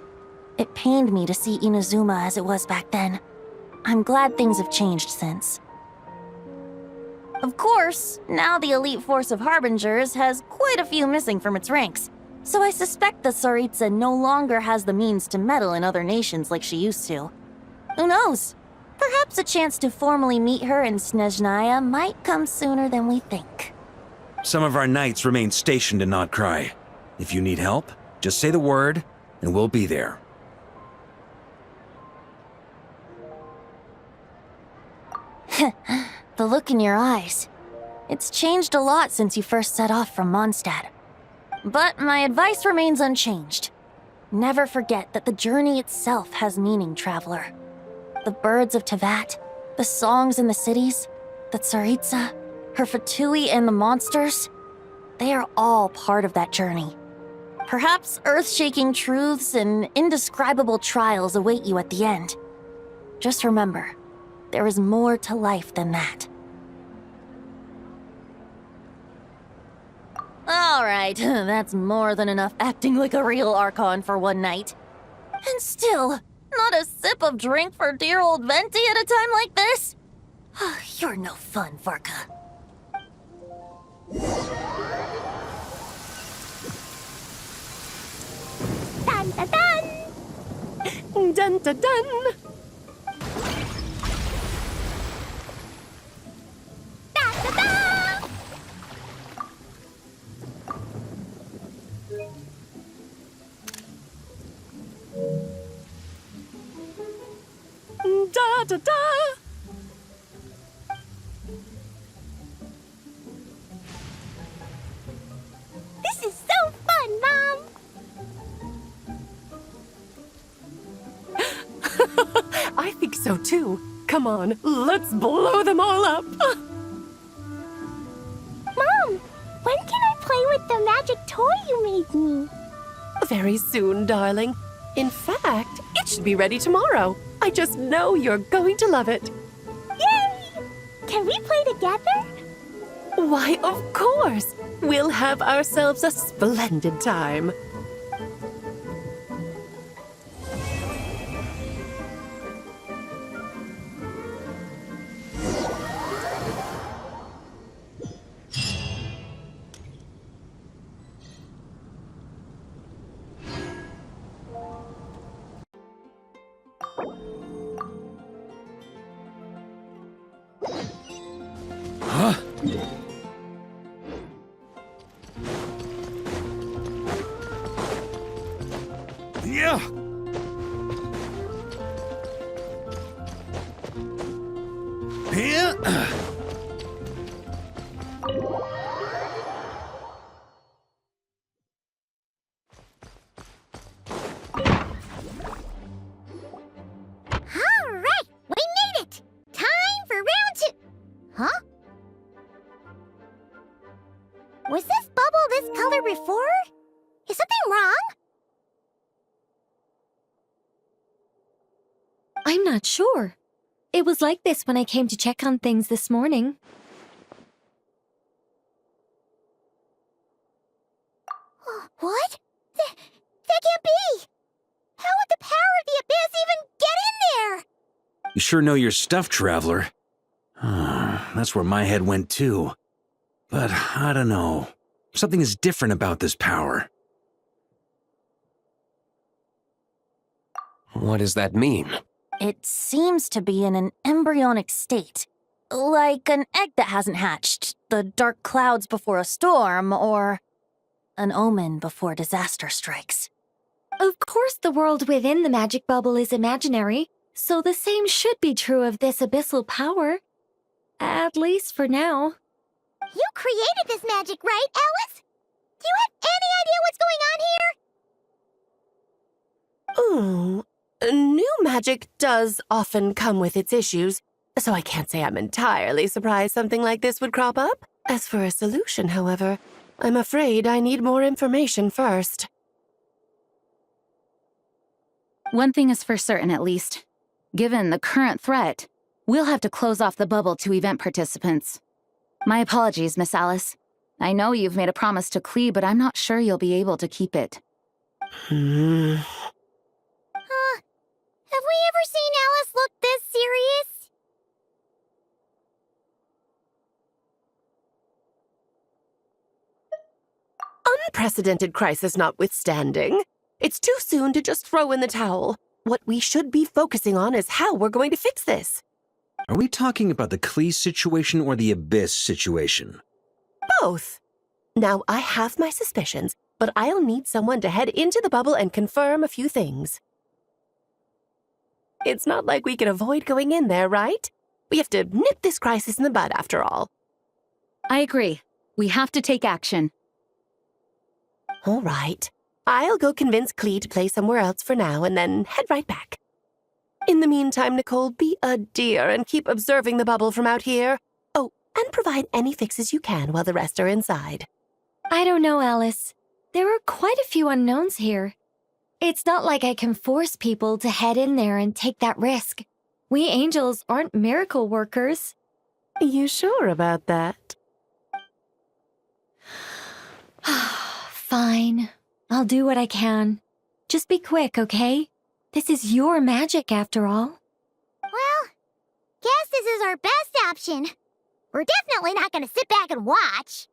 It pained me to see Inazuma as it was back then. I'm glad things have changed since. Of course, now the elite force of Harbingers has quite a few missing from its ranks, so I suspect that Tsaritsa no longer has the means to meddle in other nations like she used to. Who knows? Perhaps a chance to formally meet her in Snezhnaya might come sooner than we think. Some of our knights remain stationed in Notcry. If you need help, just say the word, and we'll be there. The look in your eyes. It's changed a lot since you first set off from Mondstadt. But my advice remains unchanged. Never forget that the journey itself has meaning, traveler. The birds of Tevat, the songs in the cities, the Tsaritsa, her Fatui and the monsters, they are all part of that journey. Perhaps earth-shaking truths and indescribable trials await you at the end. Just remember, there is more to life than that. Alright, that's more than enough acting like a real Archon for one night. And still, not a sip of drink for dear old Venti at a time like this? You're no fun, Varka. Dun dun dun! Dun dun dun! Da da da! This is so fun, Mom! I think so too. Come on, let's blow them all up! Mom, when can I play with the magic toy you made me? Very soon, darling. In fact, it should be ready tomorrow. I just know you're going to love it. Yay! Can we play together? Why, of course! We'll have ourselves a splendid time. Huh? Yeah. Here. All right, we made it! Time for round 2. Huh? Was this bubble this color before? Is something wrong? I'm not sure. It was like this when I came to check on things this morning. What? That can't be! How would the power of the abyss even get in there? You sure know your stuff, traveler. That's where my head went too. But I don't know. Something is different about this power. What does that mean? It seems to be in an embryonic state. Like an egg that hasn't hatched, the dark clouds before a storm, or an omen before disaster strikes. Of course the world within the magic bubble is imaginary, So the same should be true of this abyssal power. At least for now. You created this magic, right, Alice? Do you have any idea what's going on here? Ooh, new magic does often come with its issues, so I can't say I'm entirely surprised something like this would crop up. As for a solution, however, I'm afraid I need more information first. One thing is for certain, at least. Given the current threat, we'll have to close off the bubble to event participants. My apologies, Miss Alice. I know you've made a promise to Klee, but I'm not sure you'll be able to keep it. Have we ever seen Alice look this serious? Unprecedented crisis notwithstanding, it's too soon to just throw in the towel. What we should be focusing on is how we're going to fix this. Are we talking about the Klee situation or the Abyss situation? Both. Now, I have my suspicions, but I'll need someone to head into the bubble and confirm a few things. It's not like we can avoid going in there, right? We have to nip this crisis in the bud, after all. I agree. We have to take action. All right. I'll go convince Klee to play somewhere else for now and then head right back. In the meantime, Nicole, be a dear and keep observing the bubble from out here. Oh, and provide any fixes you can while the rest are inside. I don't know, Alice. There are quite a few unknowns here. It's not like I can force people to head in there and take that risk. We angels aren't miracle workers. You sure about that? Fine. I'll do what I can. Just be quick, okay? This is your magic, after all. Well, guess this is our best option. We're definitely not going to sit back and watch.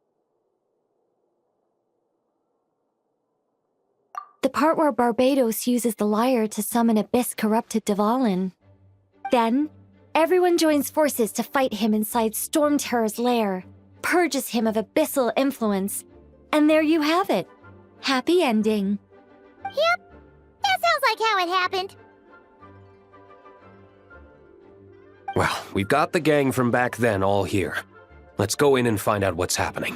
The part where Barbados uses the lyre to summon abyss-corrupted TheOffOne. Then, everyone joins forces to fight him inside Storm Terror's lair, purges him of abyssal influence, and there you have it. Happy ending. Yep, that sounds like how it happened. Well, we've got the gang from back then all here. Let's go in and find out what's happening.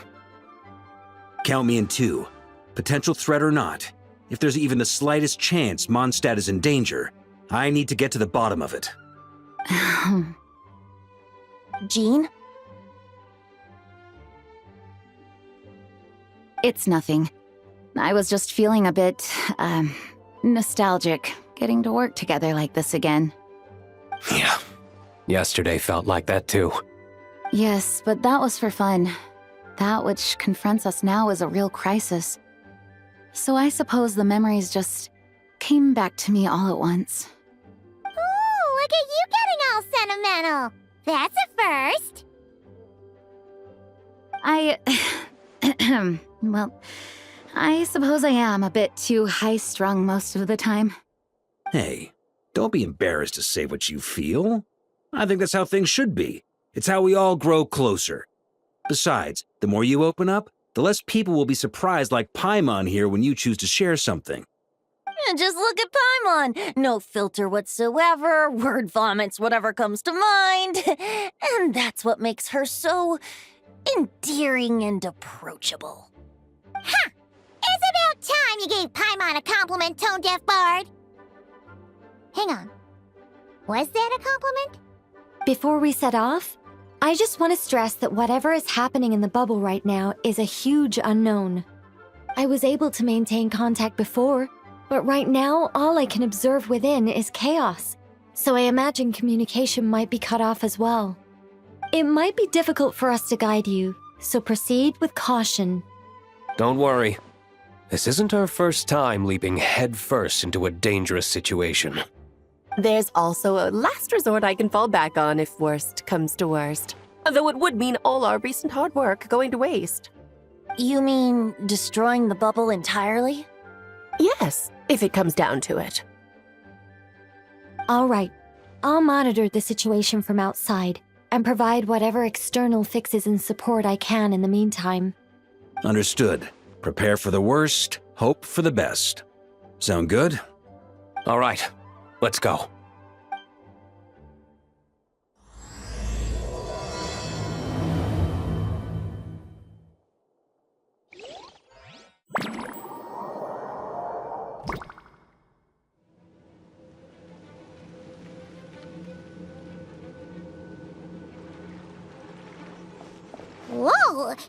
Count me in two. Potential threat or not, if there's even the slightest chance Mondstadt is in danger, I need to get to the bottom of it. Jean? It's nothing. I was just feeling a bit, nostalgic, getting to work together like this again. Yeah. Yesterday felt like that too. Yes, but that was for fun. That which confronts us now is a real crisis. So I suppose the memories just came back to me all at once. Ooh, look at you getting all sentimental. That's a first. Well, I suppose I am a bit too high-strung most of the time. Hey, don't be embarrassed to say what you feel. I think that's how things should be. It's how we all grow closer. Besides, the more you open up, the less people will be surprised like Paimon here when you choose to share something. Just look at Paimon. No filter whatsoever, word vomits whatever comes to mind. And that's what makes her so endearing and approachable. Ha! It's about time you gave Paimon a compliment, tone-deaf bard. Hang on. Was that a compliment? Before we set off, I just want to stress that whatever is happening in the bubble right now is a huge unknown. I was able to maintain contact before, but right now all I can observe within is chaos, so I imagine communication might be cut off as well. It might be difficult for us to guide you, so proceed with caution. Don't worry. This isn't our first time leaping headfirst into a dangerous situation. There's also a last resort I can fall back on if worst comes to worst. Though it would mean all our recent hard work going to waste. You mean destroying the bubble entirely? Yes, if it comes down to it. All right, I'll monitor the situation from outside and provide whatever external fixes and support I can in the meantime. Understood. Prepare for the worst, hope for the best. Sound good? All right, let's go. Whoa! Is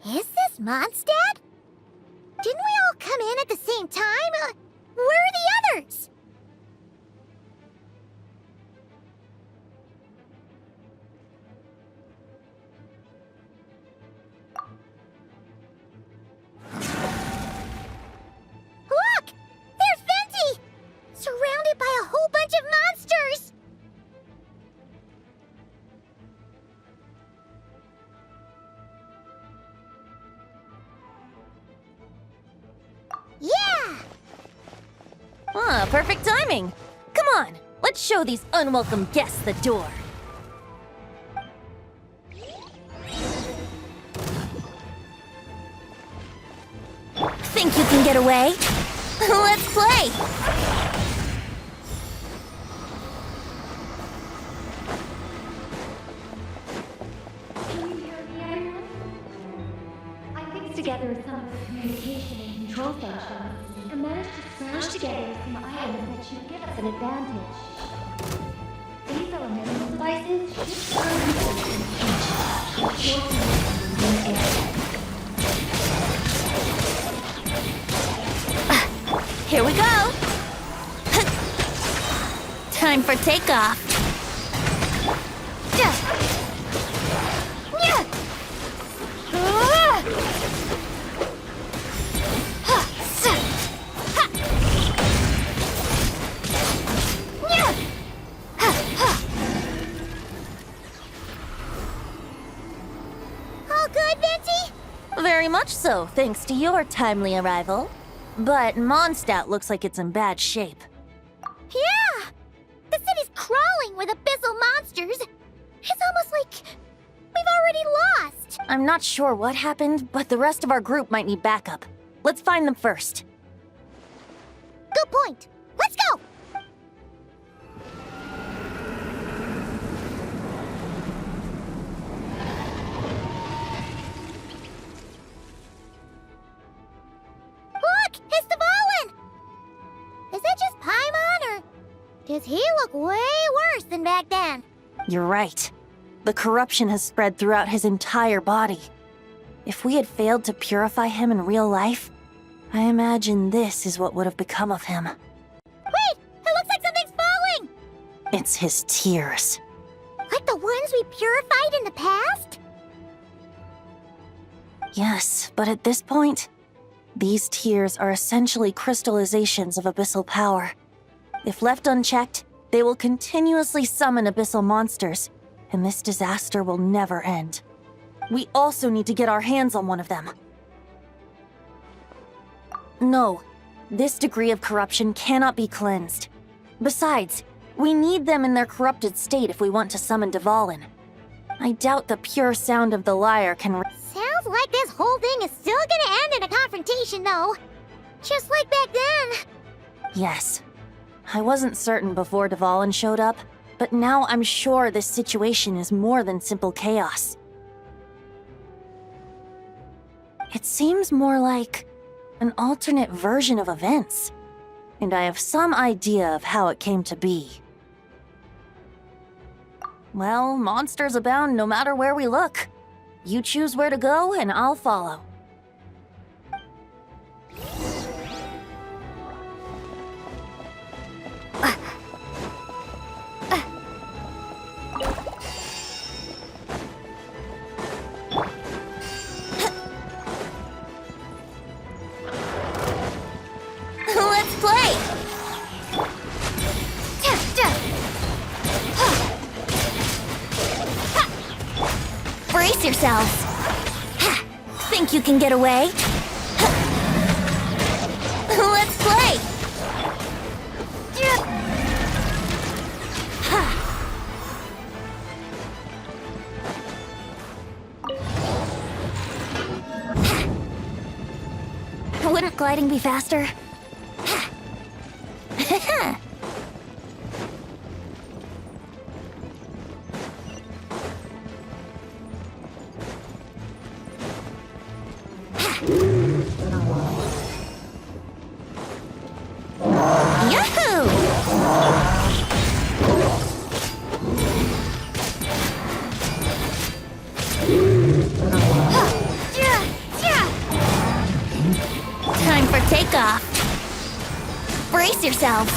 this Mondstadt? Didn't we all come in at the same time? Where are the others? Look! There's Venti! Surrounded by a whole bunch of monsters! Yeah! Ah, perfect timing. Come on, let's show these unwelcome guests the door. Think you can get away? Let's play! I fixed together some communication and control functions and managed to smash together some items that should give us an advantage. These elemental devices should turn people into shortening in the air. Here we go! Time for takeoff! All good, Venti? Very much so, thanks to your timely arrival. But Mondstadt looks like it's in bad shape. Yeah! The city's crawling with abyssal monsters. It's almost like we've already lost. I'm not sure what happened, but the rest of our group might need backup. Let's find them first. Good point. Let's go! Look! It's TheOffOne! Is it just Paimon, or does he look way worse than back then? You're right. The corruption has spread throughout his entire body. If we had failed to purify him in real life, I imagine this is what would have become of him. Wait! It looks like something's falling! It's his tears. Like the ones we purified in the past? Yes, but at this point, these tears are essentially crystallizations of abyssal power. If left unchecked, they will continuously summon abyssal monsters, and this disaster will never end. We also need to get our hands on one of them. No, this degree of corruption cannot be cleansed. Besides, we need them in their corrupted state if we want to summon TheOffOne. I doubt the pure sound of the lyre can... Sounds like this whole thing is still gonna end in a confrontation, though. Just like back then. Yes. I wasn't certain before TheOffOne showed up, but now I'm sure this situation is more than simple chaos. It seems more like an alternate version of events, and I have some idea of how it came to be. Well, monsters abound no matter where we look. You choose where to go, and I'll follow. Let's play! Brace yourselves! Think you can get away? Let's play! Wouldn't gliding be faster? Yahoo! takeoff. Brace yourselves.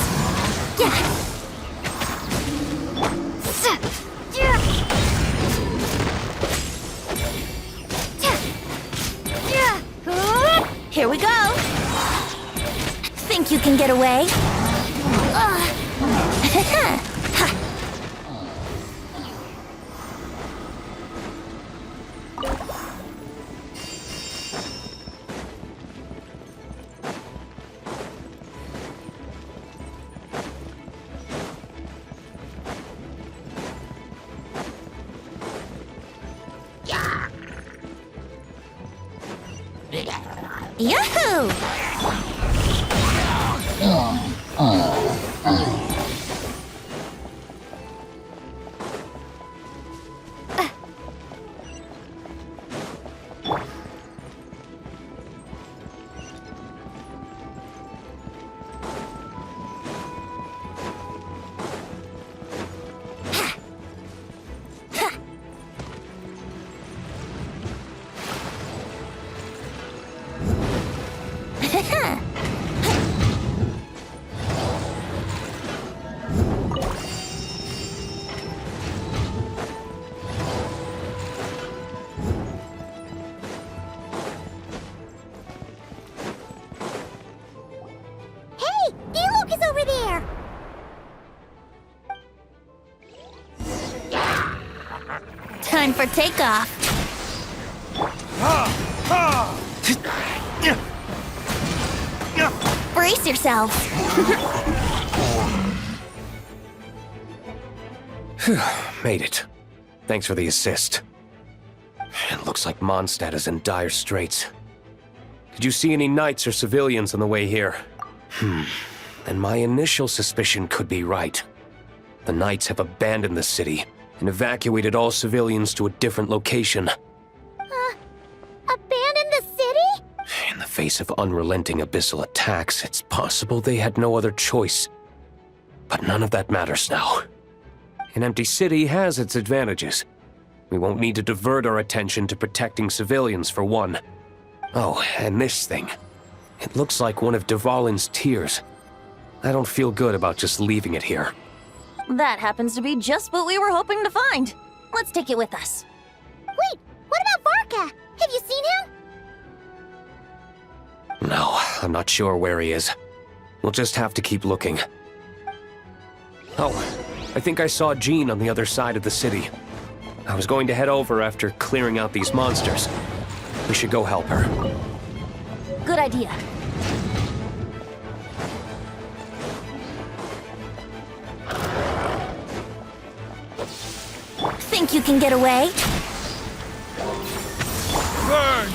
Yeah. Here we go. Think you can get away? Yahoo! Time for takeoff. Brace yourselves. Made it. Thanks for the assist. It looks like Mondstadt is in dire straits. Did you see any knights or civilians on the way here? And my initial suspicion could be right. The knights have abandoned the city and evacuated all civilians to a different location. Abandon the city? In the face of unrelenting abyssal attacks, it's possible they had no other choice. But none of that matters now. An empty city has its advantages. We won't need to divert our attention to protecting civilians, for one. Oh, and this thing. It looks like one of Dvalin's tears. I don't feel good about just leaving it here. That happens to be just what we were hoping to find. Let's take it with us. Wait, what about Varka? Have you seen him? No, I'm not sure where he is. We'll just have to keep looking. Oh, I think I saw Jean on the other side of the city. I was going to head over after clearing out these monsters. We should go help her. Good idea. Think you can get away? Burn!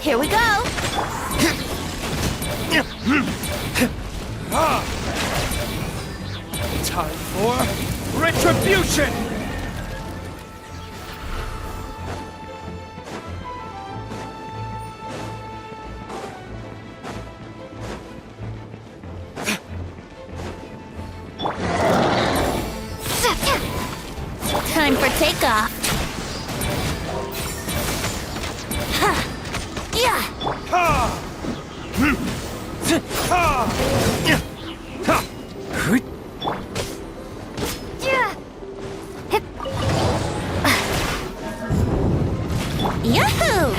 Here we go. Time for retribution! Time for takeoff. Yahoo!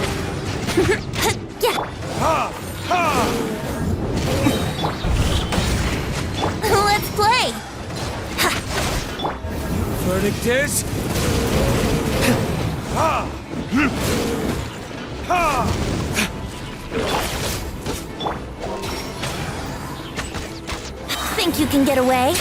Let's play. Verdict is... Think you can get away?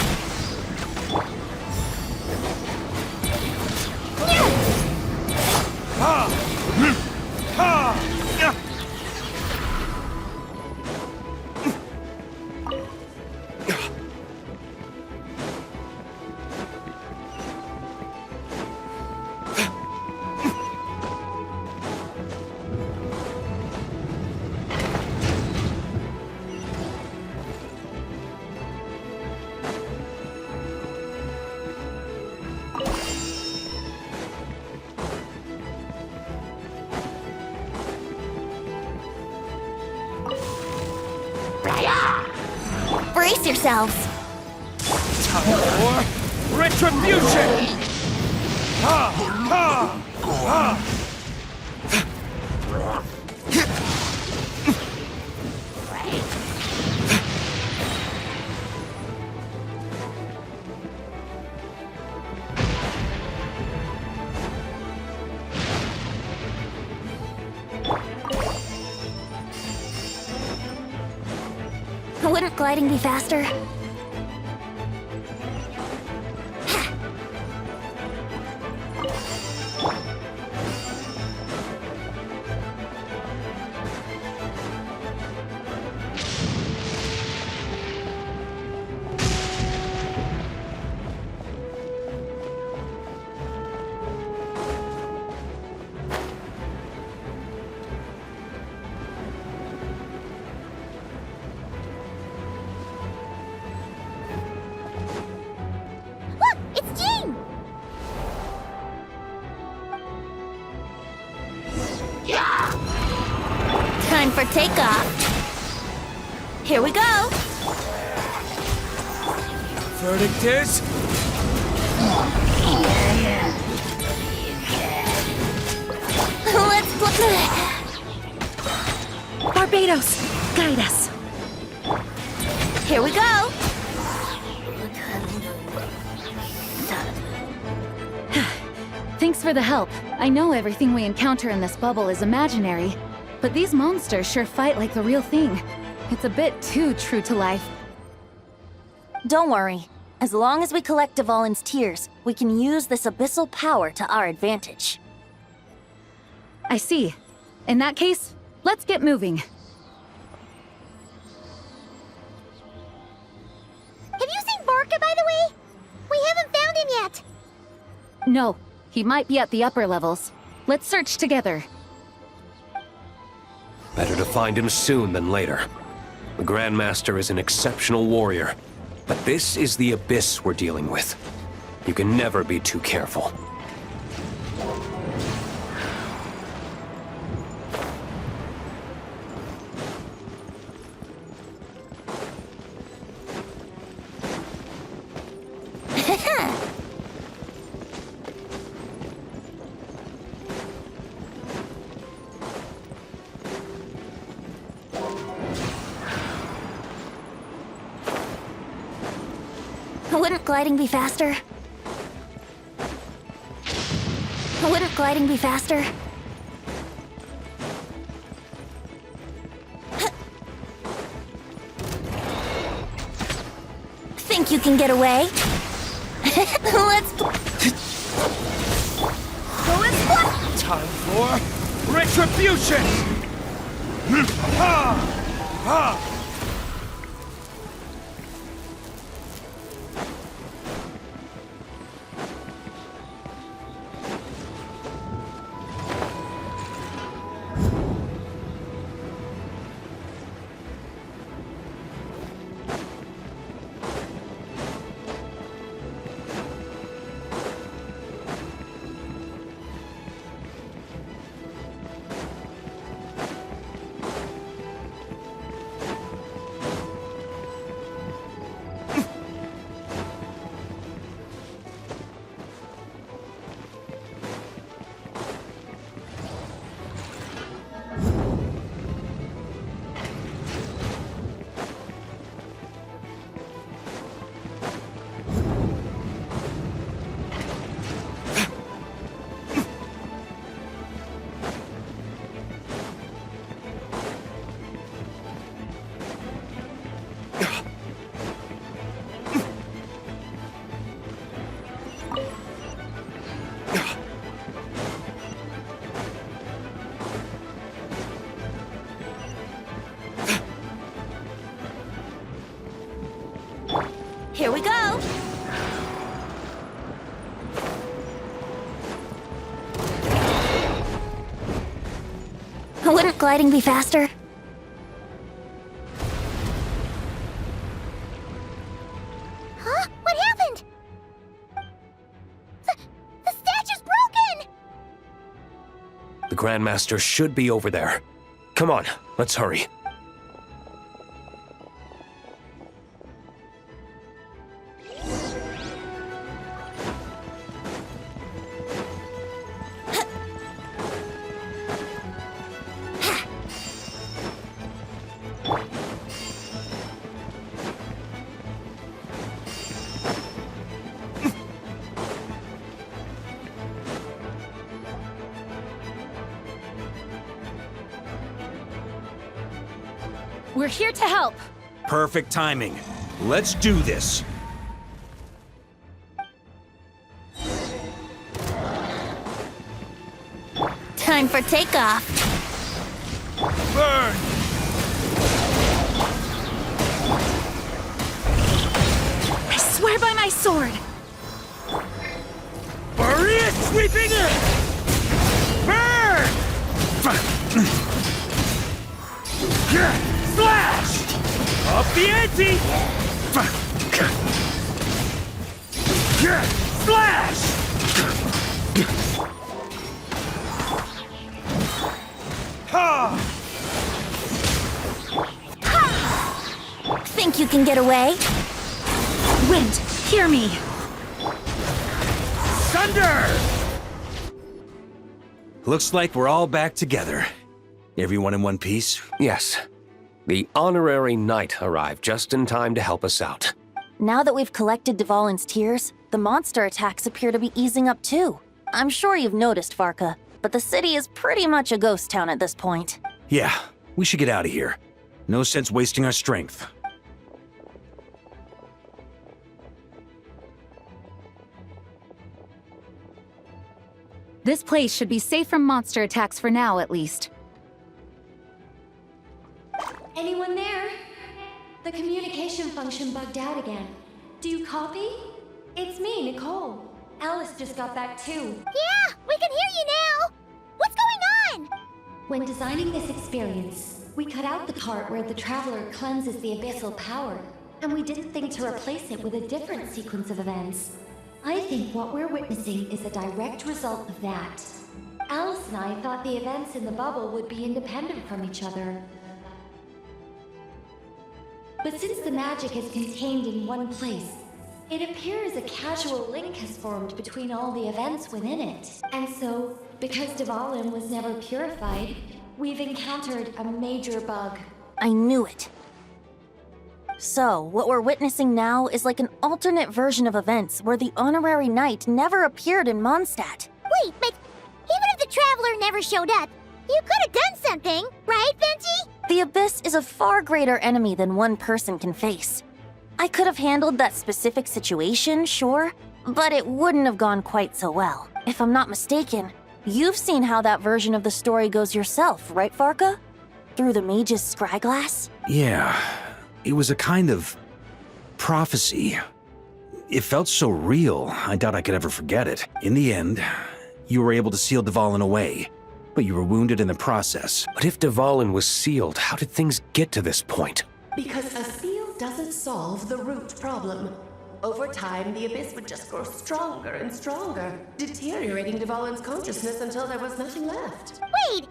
Brace yourselves. Time for retribution! Ha! Ha! Ha! Wouldn't gliding be faster? Look, it's Jean! Time for takeoff. Here we go. Verdict is... Let's play. Barbados, guide us. Here we go. Thanks for the help. I know everything we encounter in this bubble is imaginary, but these monsters sure fight like the real thing. It's a bit too true to life. Don't worry. As long as we collect Dvalin's tears, we can use this abyssal power to our advantage. I see. In that case, let's get moving. Have you seen Varka, by the way? We haven't found him yet. No, he might be at the upper levels. Let's search together. Better to find him soon than later. The Grandmaster is an exceptional warrior, but this is the abyss we're dealing with. You can never be too careful. Wouldn't gliding be faster? Wouldn't gliding be faster? Think you can get away? Let's... Time for retribution! Ha! Ha! Here we go! Wouldn't gliding be faster? Huh? What happened? The statue's broken! The Grandmaster should be over there. Come on, let's hurry. We're here to help. Perfect timing. Let's do this. Time for takeoff. Burn! I swear by my sword. Maria sweeping it! Burn! Slash! Up the ante! Slash! Ha! Think you can get away? Wind, hear me. Thunder! Looks like we're all back together. Everyone in one piece? Yes. The honorary knight arrived just in time to help us out. Now that we've collected Dvalin's tears, the monster attacks appear to be easing up too. I'm sure you've noticed, Varka, but the city is pretty much a ghost town at this point. Yeah, we should get out of here. No sense wasting our strength. This place should be safe from monster attacks for now, at least. Anyone there? The communication function bugged out again. Do you copy? It's me, Nicole. Alice just got back too. Yeah, we can hear you now. What's going on? When designing this experience, we cut out the part where the traveler cleanses the abyssal power, and we didn't think to replace it with a different sequence of events. I think what we're witnessing is a direct result of that. Alice and I thought the events in the bubble would be independent from each other. But since the magic is contained in one place, it appears a casual link has formed between all the events within it. And so, because Dvalin was never purified, we've encountered a major bug. I knew it. So, what we're witnessing now is like an alternate version of events where the honorary knight never appeared in Mondstadt. Wait, but even if the traveler never showed up, you could have done something, right, Venti? The Abyss is a far greater enemy than one person can face. I could have handled that specific situation, sure, but it wouldn't have gone quite so well. If I'm not mistaken, you've seen how that version of the story goes yourself, right, Varka? Through the mage's scryglass? Yeah, it was a kind of prophecy. It felt so real, I doubt I could ever forget it. In the end, you were able to seal Dvalin away, but you were wounded in the process. But if Dvalin was sealed, how did things get to this point? Because a seal doesn't solve the root problem. Over time, the Abyss would just grow stronger and stronger, deteriorating Dvalin's consciousness until there was nothing left. Wait!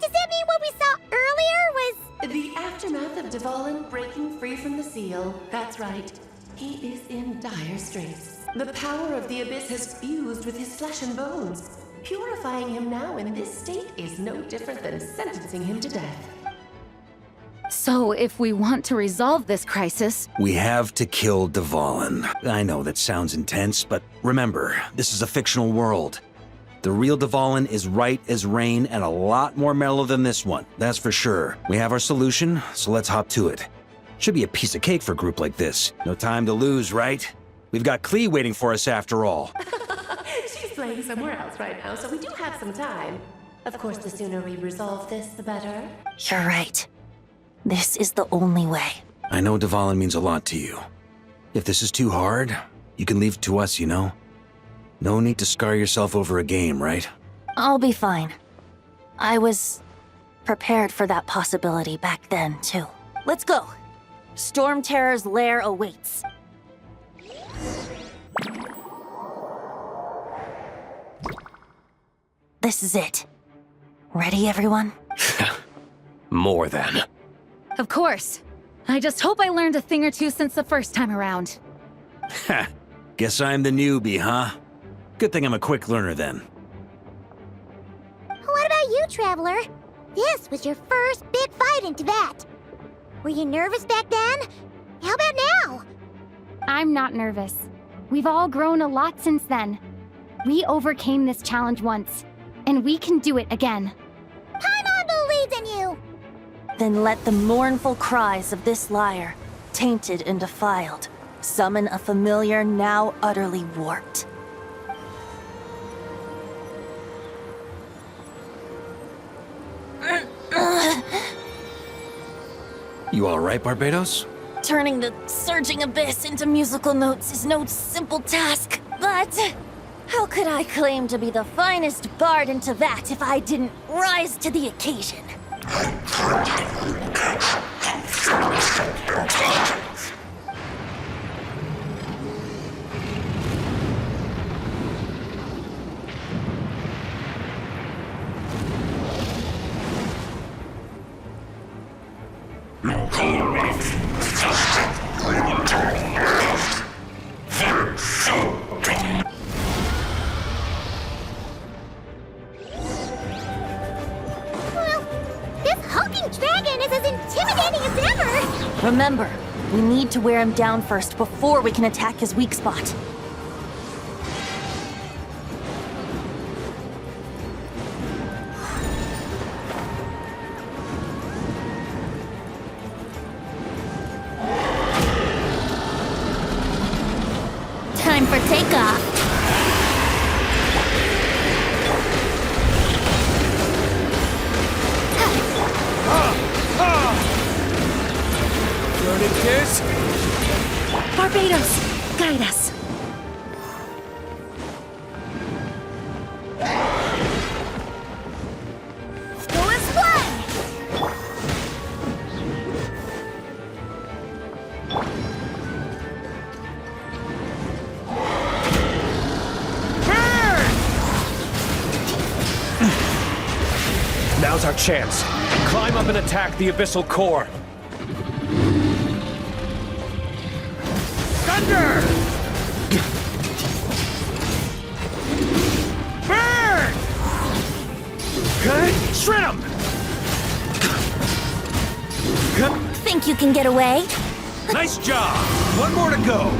Does that mean what we saw earlier was... The aftermath of Dvalin breaking free from the seal. That's right. He is in dire straits. The power of the Abyss has fused with his flesh and bones. Purifying him now in this state is no different than sentencing him to death. So, if we want to resolve this crisis... We have to kill Dvalin. I know that sounds intense, but remember, this is a fictional world. The real Dvalin is right as rain and a lot more mellow than this one, that's for sure. We have our solution, so let's hop to it. Should be a piece of cake for a group like this. No time to lose, right? We've got Klee waiting for us after all. She's playing somewhere else right now, so we do have some time. Of course, the sooner we resolve this, the better. You're right. This is the only way. I know Dvalin means a lot to you. If this is too hard, you can leave it to us, you know? No need to scar yourself over a game, right? I'll be fine. I was prepared for that possibility back then, too. Let's go. Storm Terror's lair awaits. This is it. Ready, everyone? More than. Of course. I just hope I learned a thing or two since the first time around. Ha! Guess I'm the newbie, huh? Good thing I'm a quick learner then. What about you, Traveler? This was your first big fight in Tibet. Were you nervous back then? How about now? I'm not nervous. We've all grown a lot since then. We overcame this challenge once, and we can do it again. Paimon believes in you! Then let the mournful cries of this lyre, tainted and defiled, summon a familiar now utterly warped. You alright, Barbados? Turning the surging abyss into musical notes is no simple task, but how could I claim to be the finest bard into that if I didn't rise to the occasion? Remember, we need to wear him down first before we can attack his weak spot. Time for takeoff. Barbados, guide us. Go as one! Now's our chance. Climb up and attack the abyssal core. Thunder! Burn! Shred him! Think you can get away? Nice job! One more to go!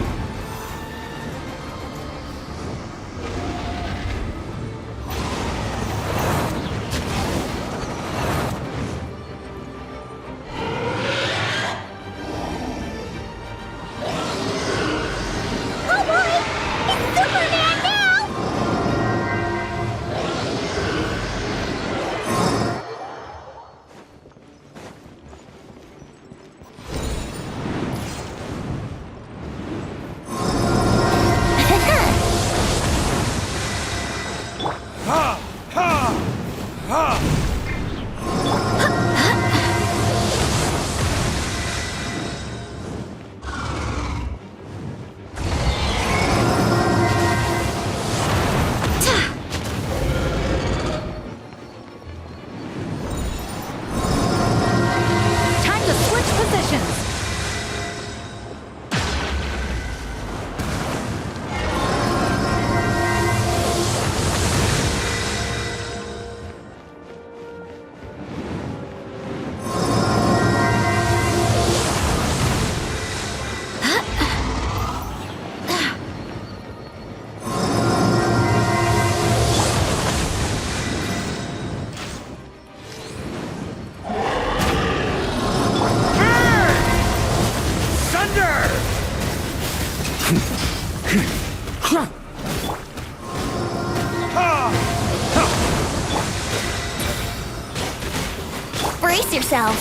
Brace yourselves.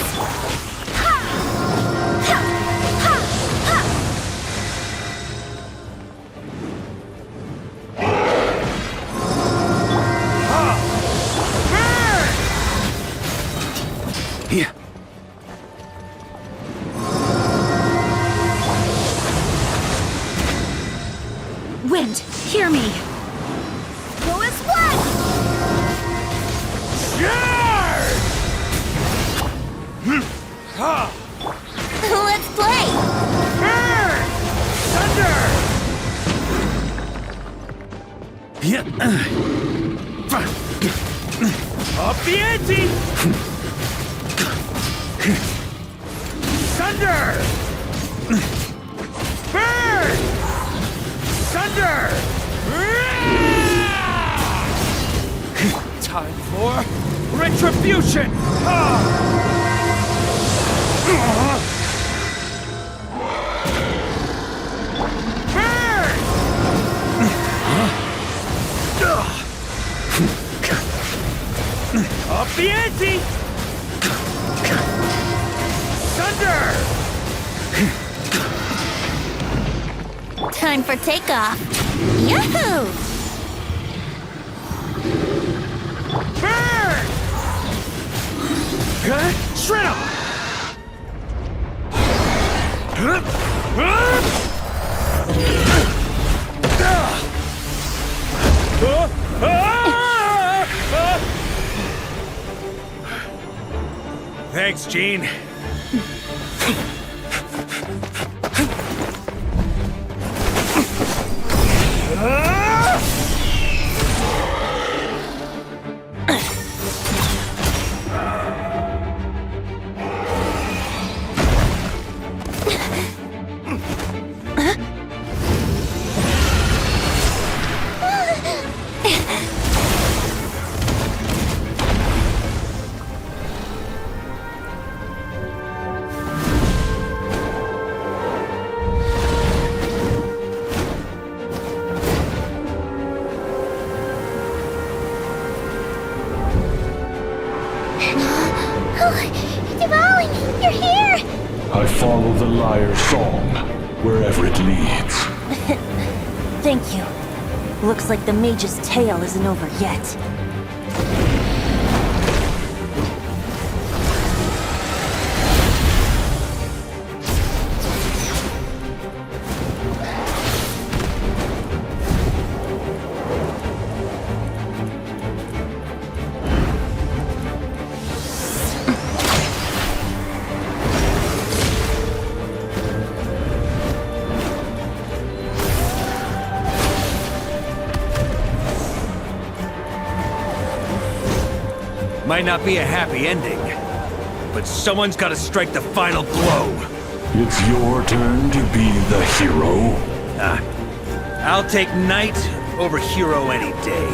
Yeah. Wind, hear me. Go as one! Let's play! Thunder! Up the ante! Thunder! Burn! Thunder! Time for retribution! Time for takeoff. Yahoo! Burn! Shred 'em! Thanks, Gene. Devon, you're here! I follow the lyre's song, wherever it leads. Thank you. Looks like the mage's tale isn't over yet. Might not be a happy ending, but someone's gotta strike the final blow. It's your turn to be the hero. I'll take knight over hero any day.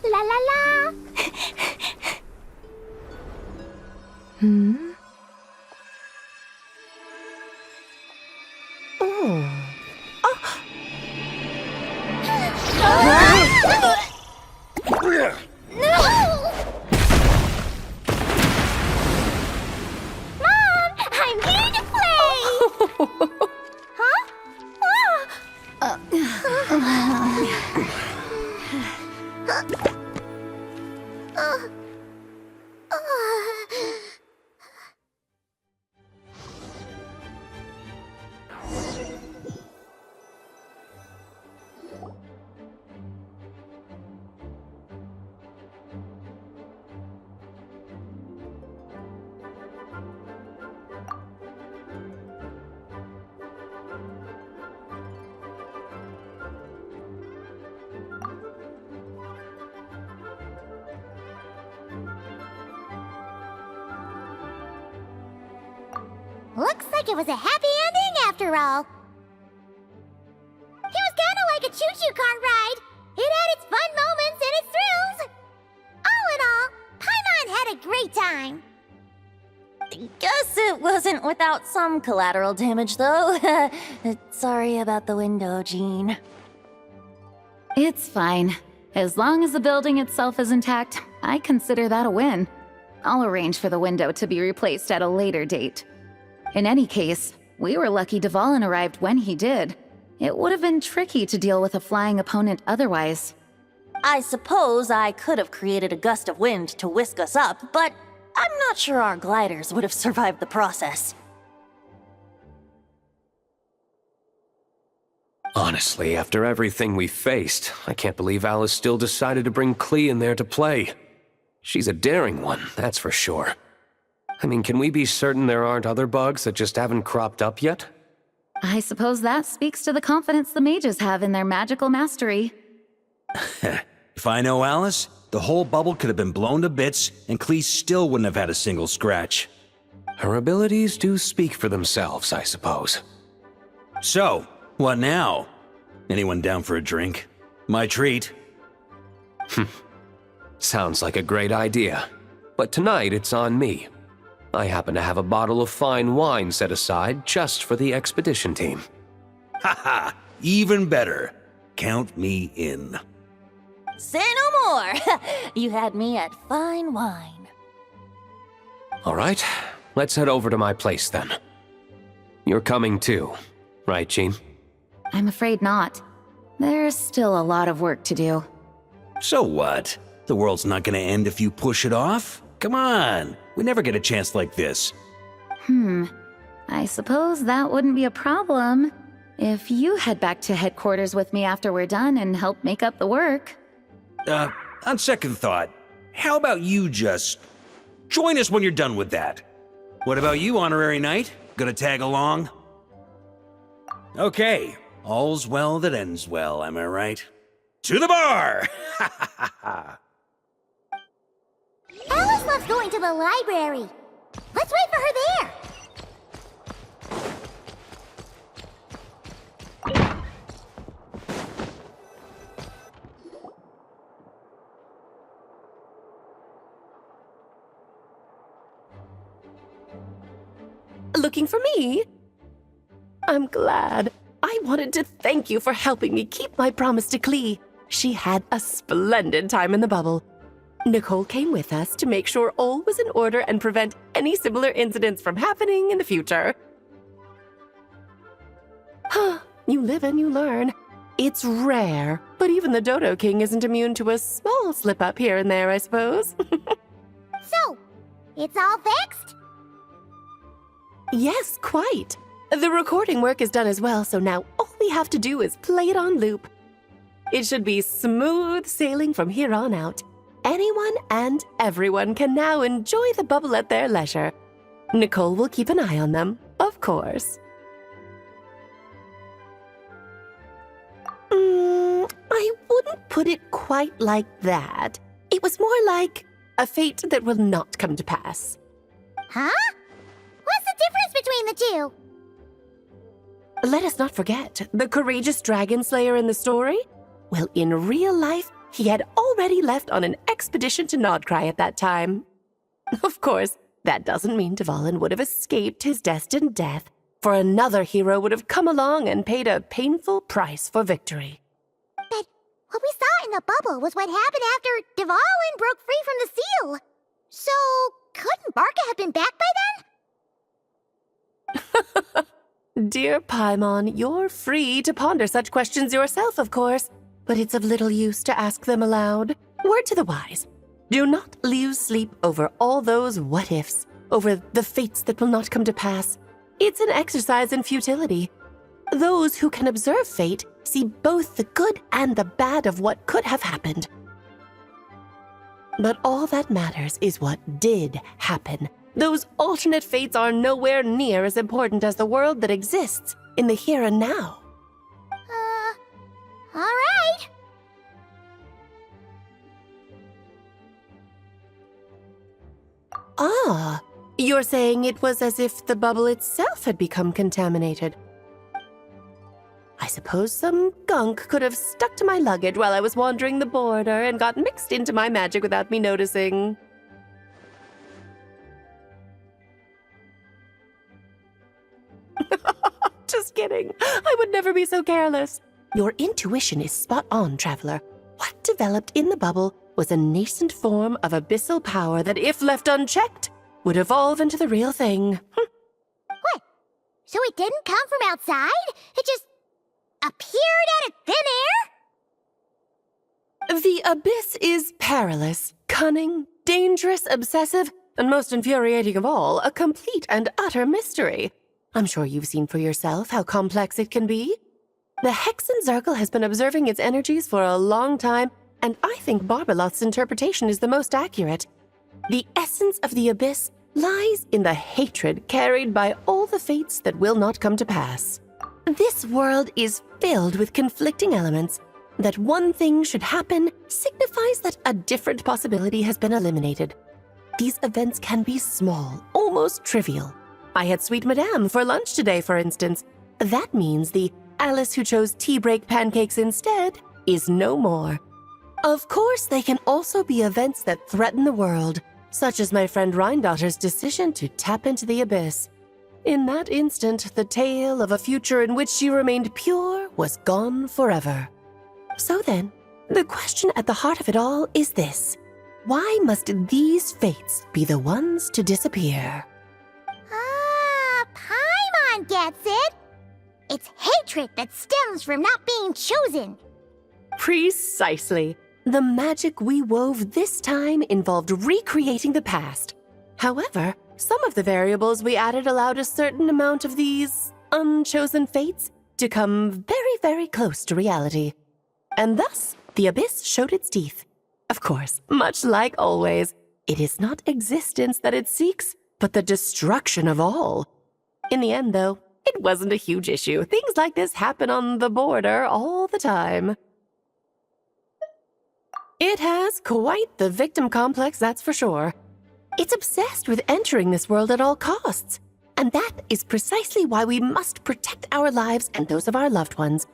La la la! I'm here to play! Huh? Looks like it was a happy ending after all. It was kinda like a choo-choo car ride. It had its fun moments and its thrills. All in all, Paimon had a great time. Guess it wasn't without some collateral damage, though. Sorry about the window, Jean. It's fine. As long as the building itself is intact, I consider that a win. I'll arrange for the window to be replaced at a later date. In any case, we were lucky Dvalin arrived when he did. It would have been tricky to deal with a flying opponent otherwise. I suppose I could have created a gust of wind to whisk us up, but I'm not sure our gliders would have survived the process. Honestly, after everything we faced, I can't believe Alice still decided to bring Klee in there to play. She's a daring one, that's for sure. I mean, can we be certain there aren't other bugs that just haven't cropped up yet? I suppose that speaks to the confidence the mages have in their magical mastery. If I know Alice, the whole bubble could have been blown to bits, and Klee still wouldn't have had a single scratch. Her abilities do speak for themselves, I suppose. So, what now? Anyone down for a drink? My treat. Sounds like a great idea. But tonight it's on me. I happen to have a bottle of fine wine set aside just for the expedition team. Haha, even better. Count me in. Say no more! You had me at fine wine. All right, let's head over to my place then. You're coming too, right, Jean? I'm afraid not. There's still a lot of work to do. So what? The world's not gonna end if you push it off? Come on, we never get a chance like this. I suppose that wouldn't be a problem if you head back to headquarters with me after we're done and help make up the work. On second thought, how about you just join us when you're done with that? What about you, Honorary Knight? Gonna tag along? Okay, all's well that ends well, am I right? To the bar! Alice loves going to the library. Let's wait for her there. Looking for me? I'm glad. I wanted to thank you for helping me keep my promise to Klee. She had a splendid time in the bubble. Nicole came with us to make sure all was in order and prevent any similar incidents from happening in the future. You live and you learn. It's rare, but even the Dodo King isn't immune to a small slip-up here and there, I suppose. So, it's all fixed? Yes, quite. The recording work is done as well, so now all we have to do is play it on loop. It should be smooth sailing from here on out. Anyone and everyone can now enjoy the bubble at their leisure. Nicole will keep an eye on them, of course. I wouldn't put it quite like that. It was more like a fate that will not come to pass. Huh? What's the difference between the two? Let us not forget the courageous dragon slayer in the story. Well, in real life, he had already left on an expedition to Nodcry at that time. Of course, that doesn't mean Dvalin would have escaped his destined death, for another hero would have come along and paid a painful price for victory. But what we saw in the bubble was what happened after Dvalin broke free from the seal. So, couldn't Varka have been back by then? Dear Paimon, you're free to ponder such questions yourself, of course, but it's of little use to ask them aloud. Word to the wise. Do not lose sleep over all those what-ifs, over the fates that will not come to pass. It's an exercise in futility. Those who can observe fate see both the good and the bad of what could have happened. But all that matters is what did happen. Those alternate fates are nowhere near as important as the world that exists in the here and now. All right. Ah, you're saying it was as if the bubble itself had become contaminated. I suppose some gunk could have stuck to my luggage while I was wandering the border and got mixed into my magic without me noticing. Just kidding. I would never be so careless. Your intuition is spot on, Traveler. What developed in the bubble was a nascent form of abyssal power that, if left unchecked, would evolve into the real thing. What? So it didn't come from outside? It just appeared out of thin air? The abyss is perilous, cunning, dangerous, obsessive, and most infuriating of all, a complete and utter mystery. I'm sure you've seen for yourself how complex it can be. The Hexen Circle has been observing its energies for a long time, and I think Barbeloth's interpretation is the most accurate. The essence of the abyss lies in the hatred carried by all the fates that will not come to pass. This world is filled with conflicting elements. That one thing should happen signifies that a different possibility has been eliminated. These events can be small, almost trivial. I had Sweet Madame for lunch today, for instance. That means the Alice who chose tea break pancakes instead is no more. Of course, they can also be events that threaten the world, such as my friend Rhindotter's decision to tap into the abyss. In that instant, the tale of a future in which she remained pure was gone forever. So then, the question at the heart of it all is this. Why must these fates be the ones to disappear? Ah, Paimon gets it! It's hatred that stems from not being chosen. Precisely. The magic we wove this time involved recreating the past. However, some of the variables we added allowed a certain amount of these unchosen fates to come very, very close to reality. And thus, the abyss showed its teeth. Of course, much like always, it is not existence that it seeks, but the destruction of all. In the end, though, it wasn't a huge issue. Things like this happen on the border all the time. It has quite the victim complex, that's for sure. It's obsessed with entering this world at all costs. And that is precisely why we must protect our lives and those of our loved ones.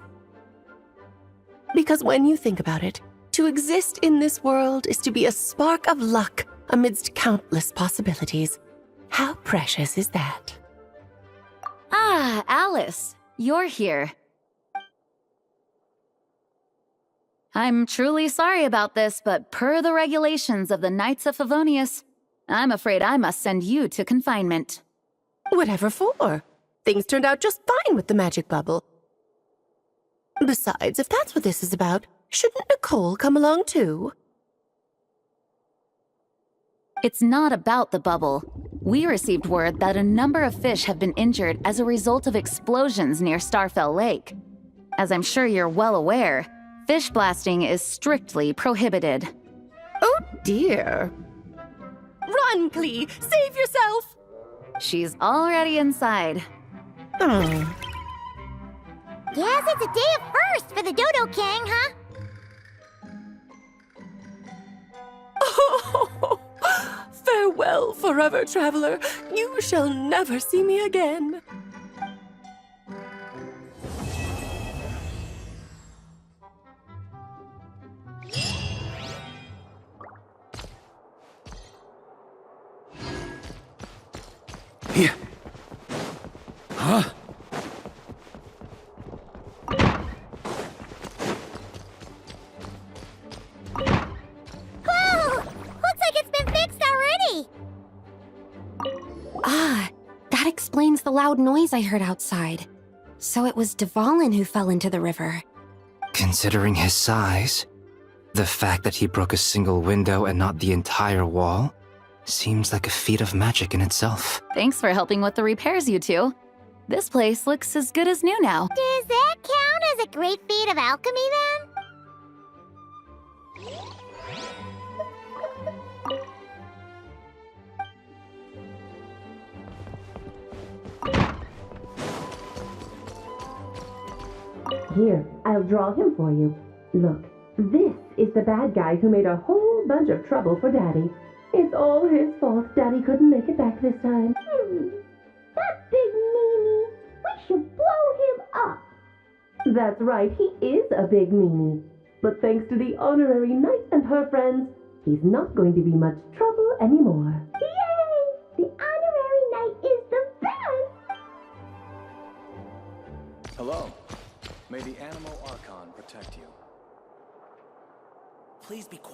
Because when you think about it, to exist in this world is to be a spark of luck amidst countless possibilities. How precious is that? Ah, Alice, you're here. I'm truly sorry about this, but per the regulations of the Knights of Favonius, I'm afraid I must send you to confinement. Whatever for? Things turned out just fine with the magic bubble. Besides, if that's what this is about, shouldn't Nicole come along too? It's not about the bubble. We received word that a number of fish have been injured as a result of explosions near Starfell Lake. As I'm sure you're well aware, fish blasting is strictly prohibited. Oh dear. Run, Klee! Save yourself! She's already inside. Guess it's a day of first for the Dodo King, huh? Oh, farewell, forever traveler. You shall never see me again. Here. Huh? That explains the loud noise I heard outside. So it was TheOffOne who fell into the river. Considering his size, the fact that he broke a single window and not the entire wall seems like a feat of magic in itself. Thanks for helping with the repairs, you two. This place looks as good as new now. Does that count as a great feat of alchemy, then? Here, I'll draw him for you. Look, this is the bad guy who made a whole bunch of trouble for Daddy. It's all his fault Daddy couldn't make it back this time. That big meanie! We should blow him up! That's right, he is a big meanie. But thanks to the honorary knight and her friends, he's not going to be much trouble anymore. Yay! The honorary knight is the best! Hello. May the Animal Archon protect you. Please be quiet.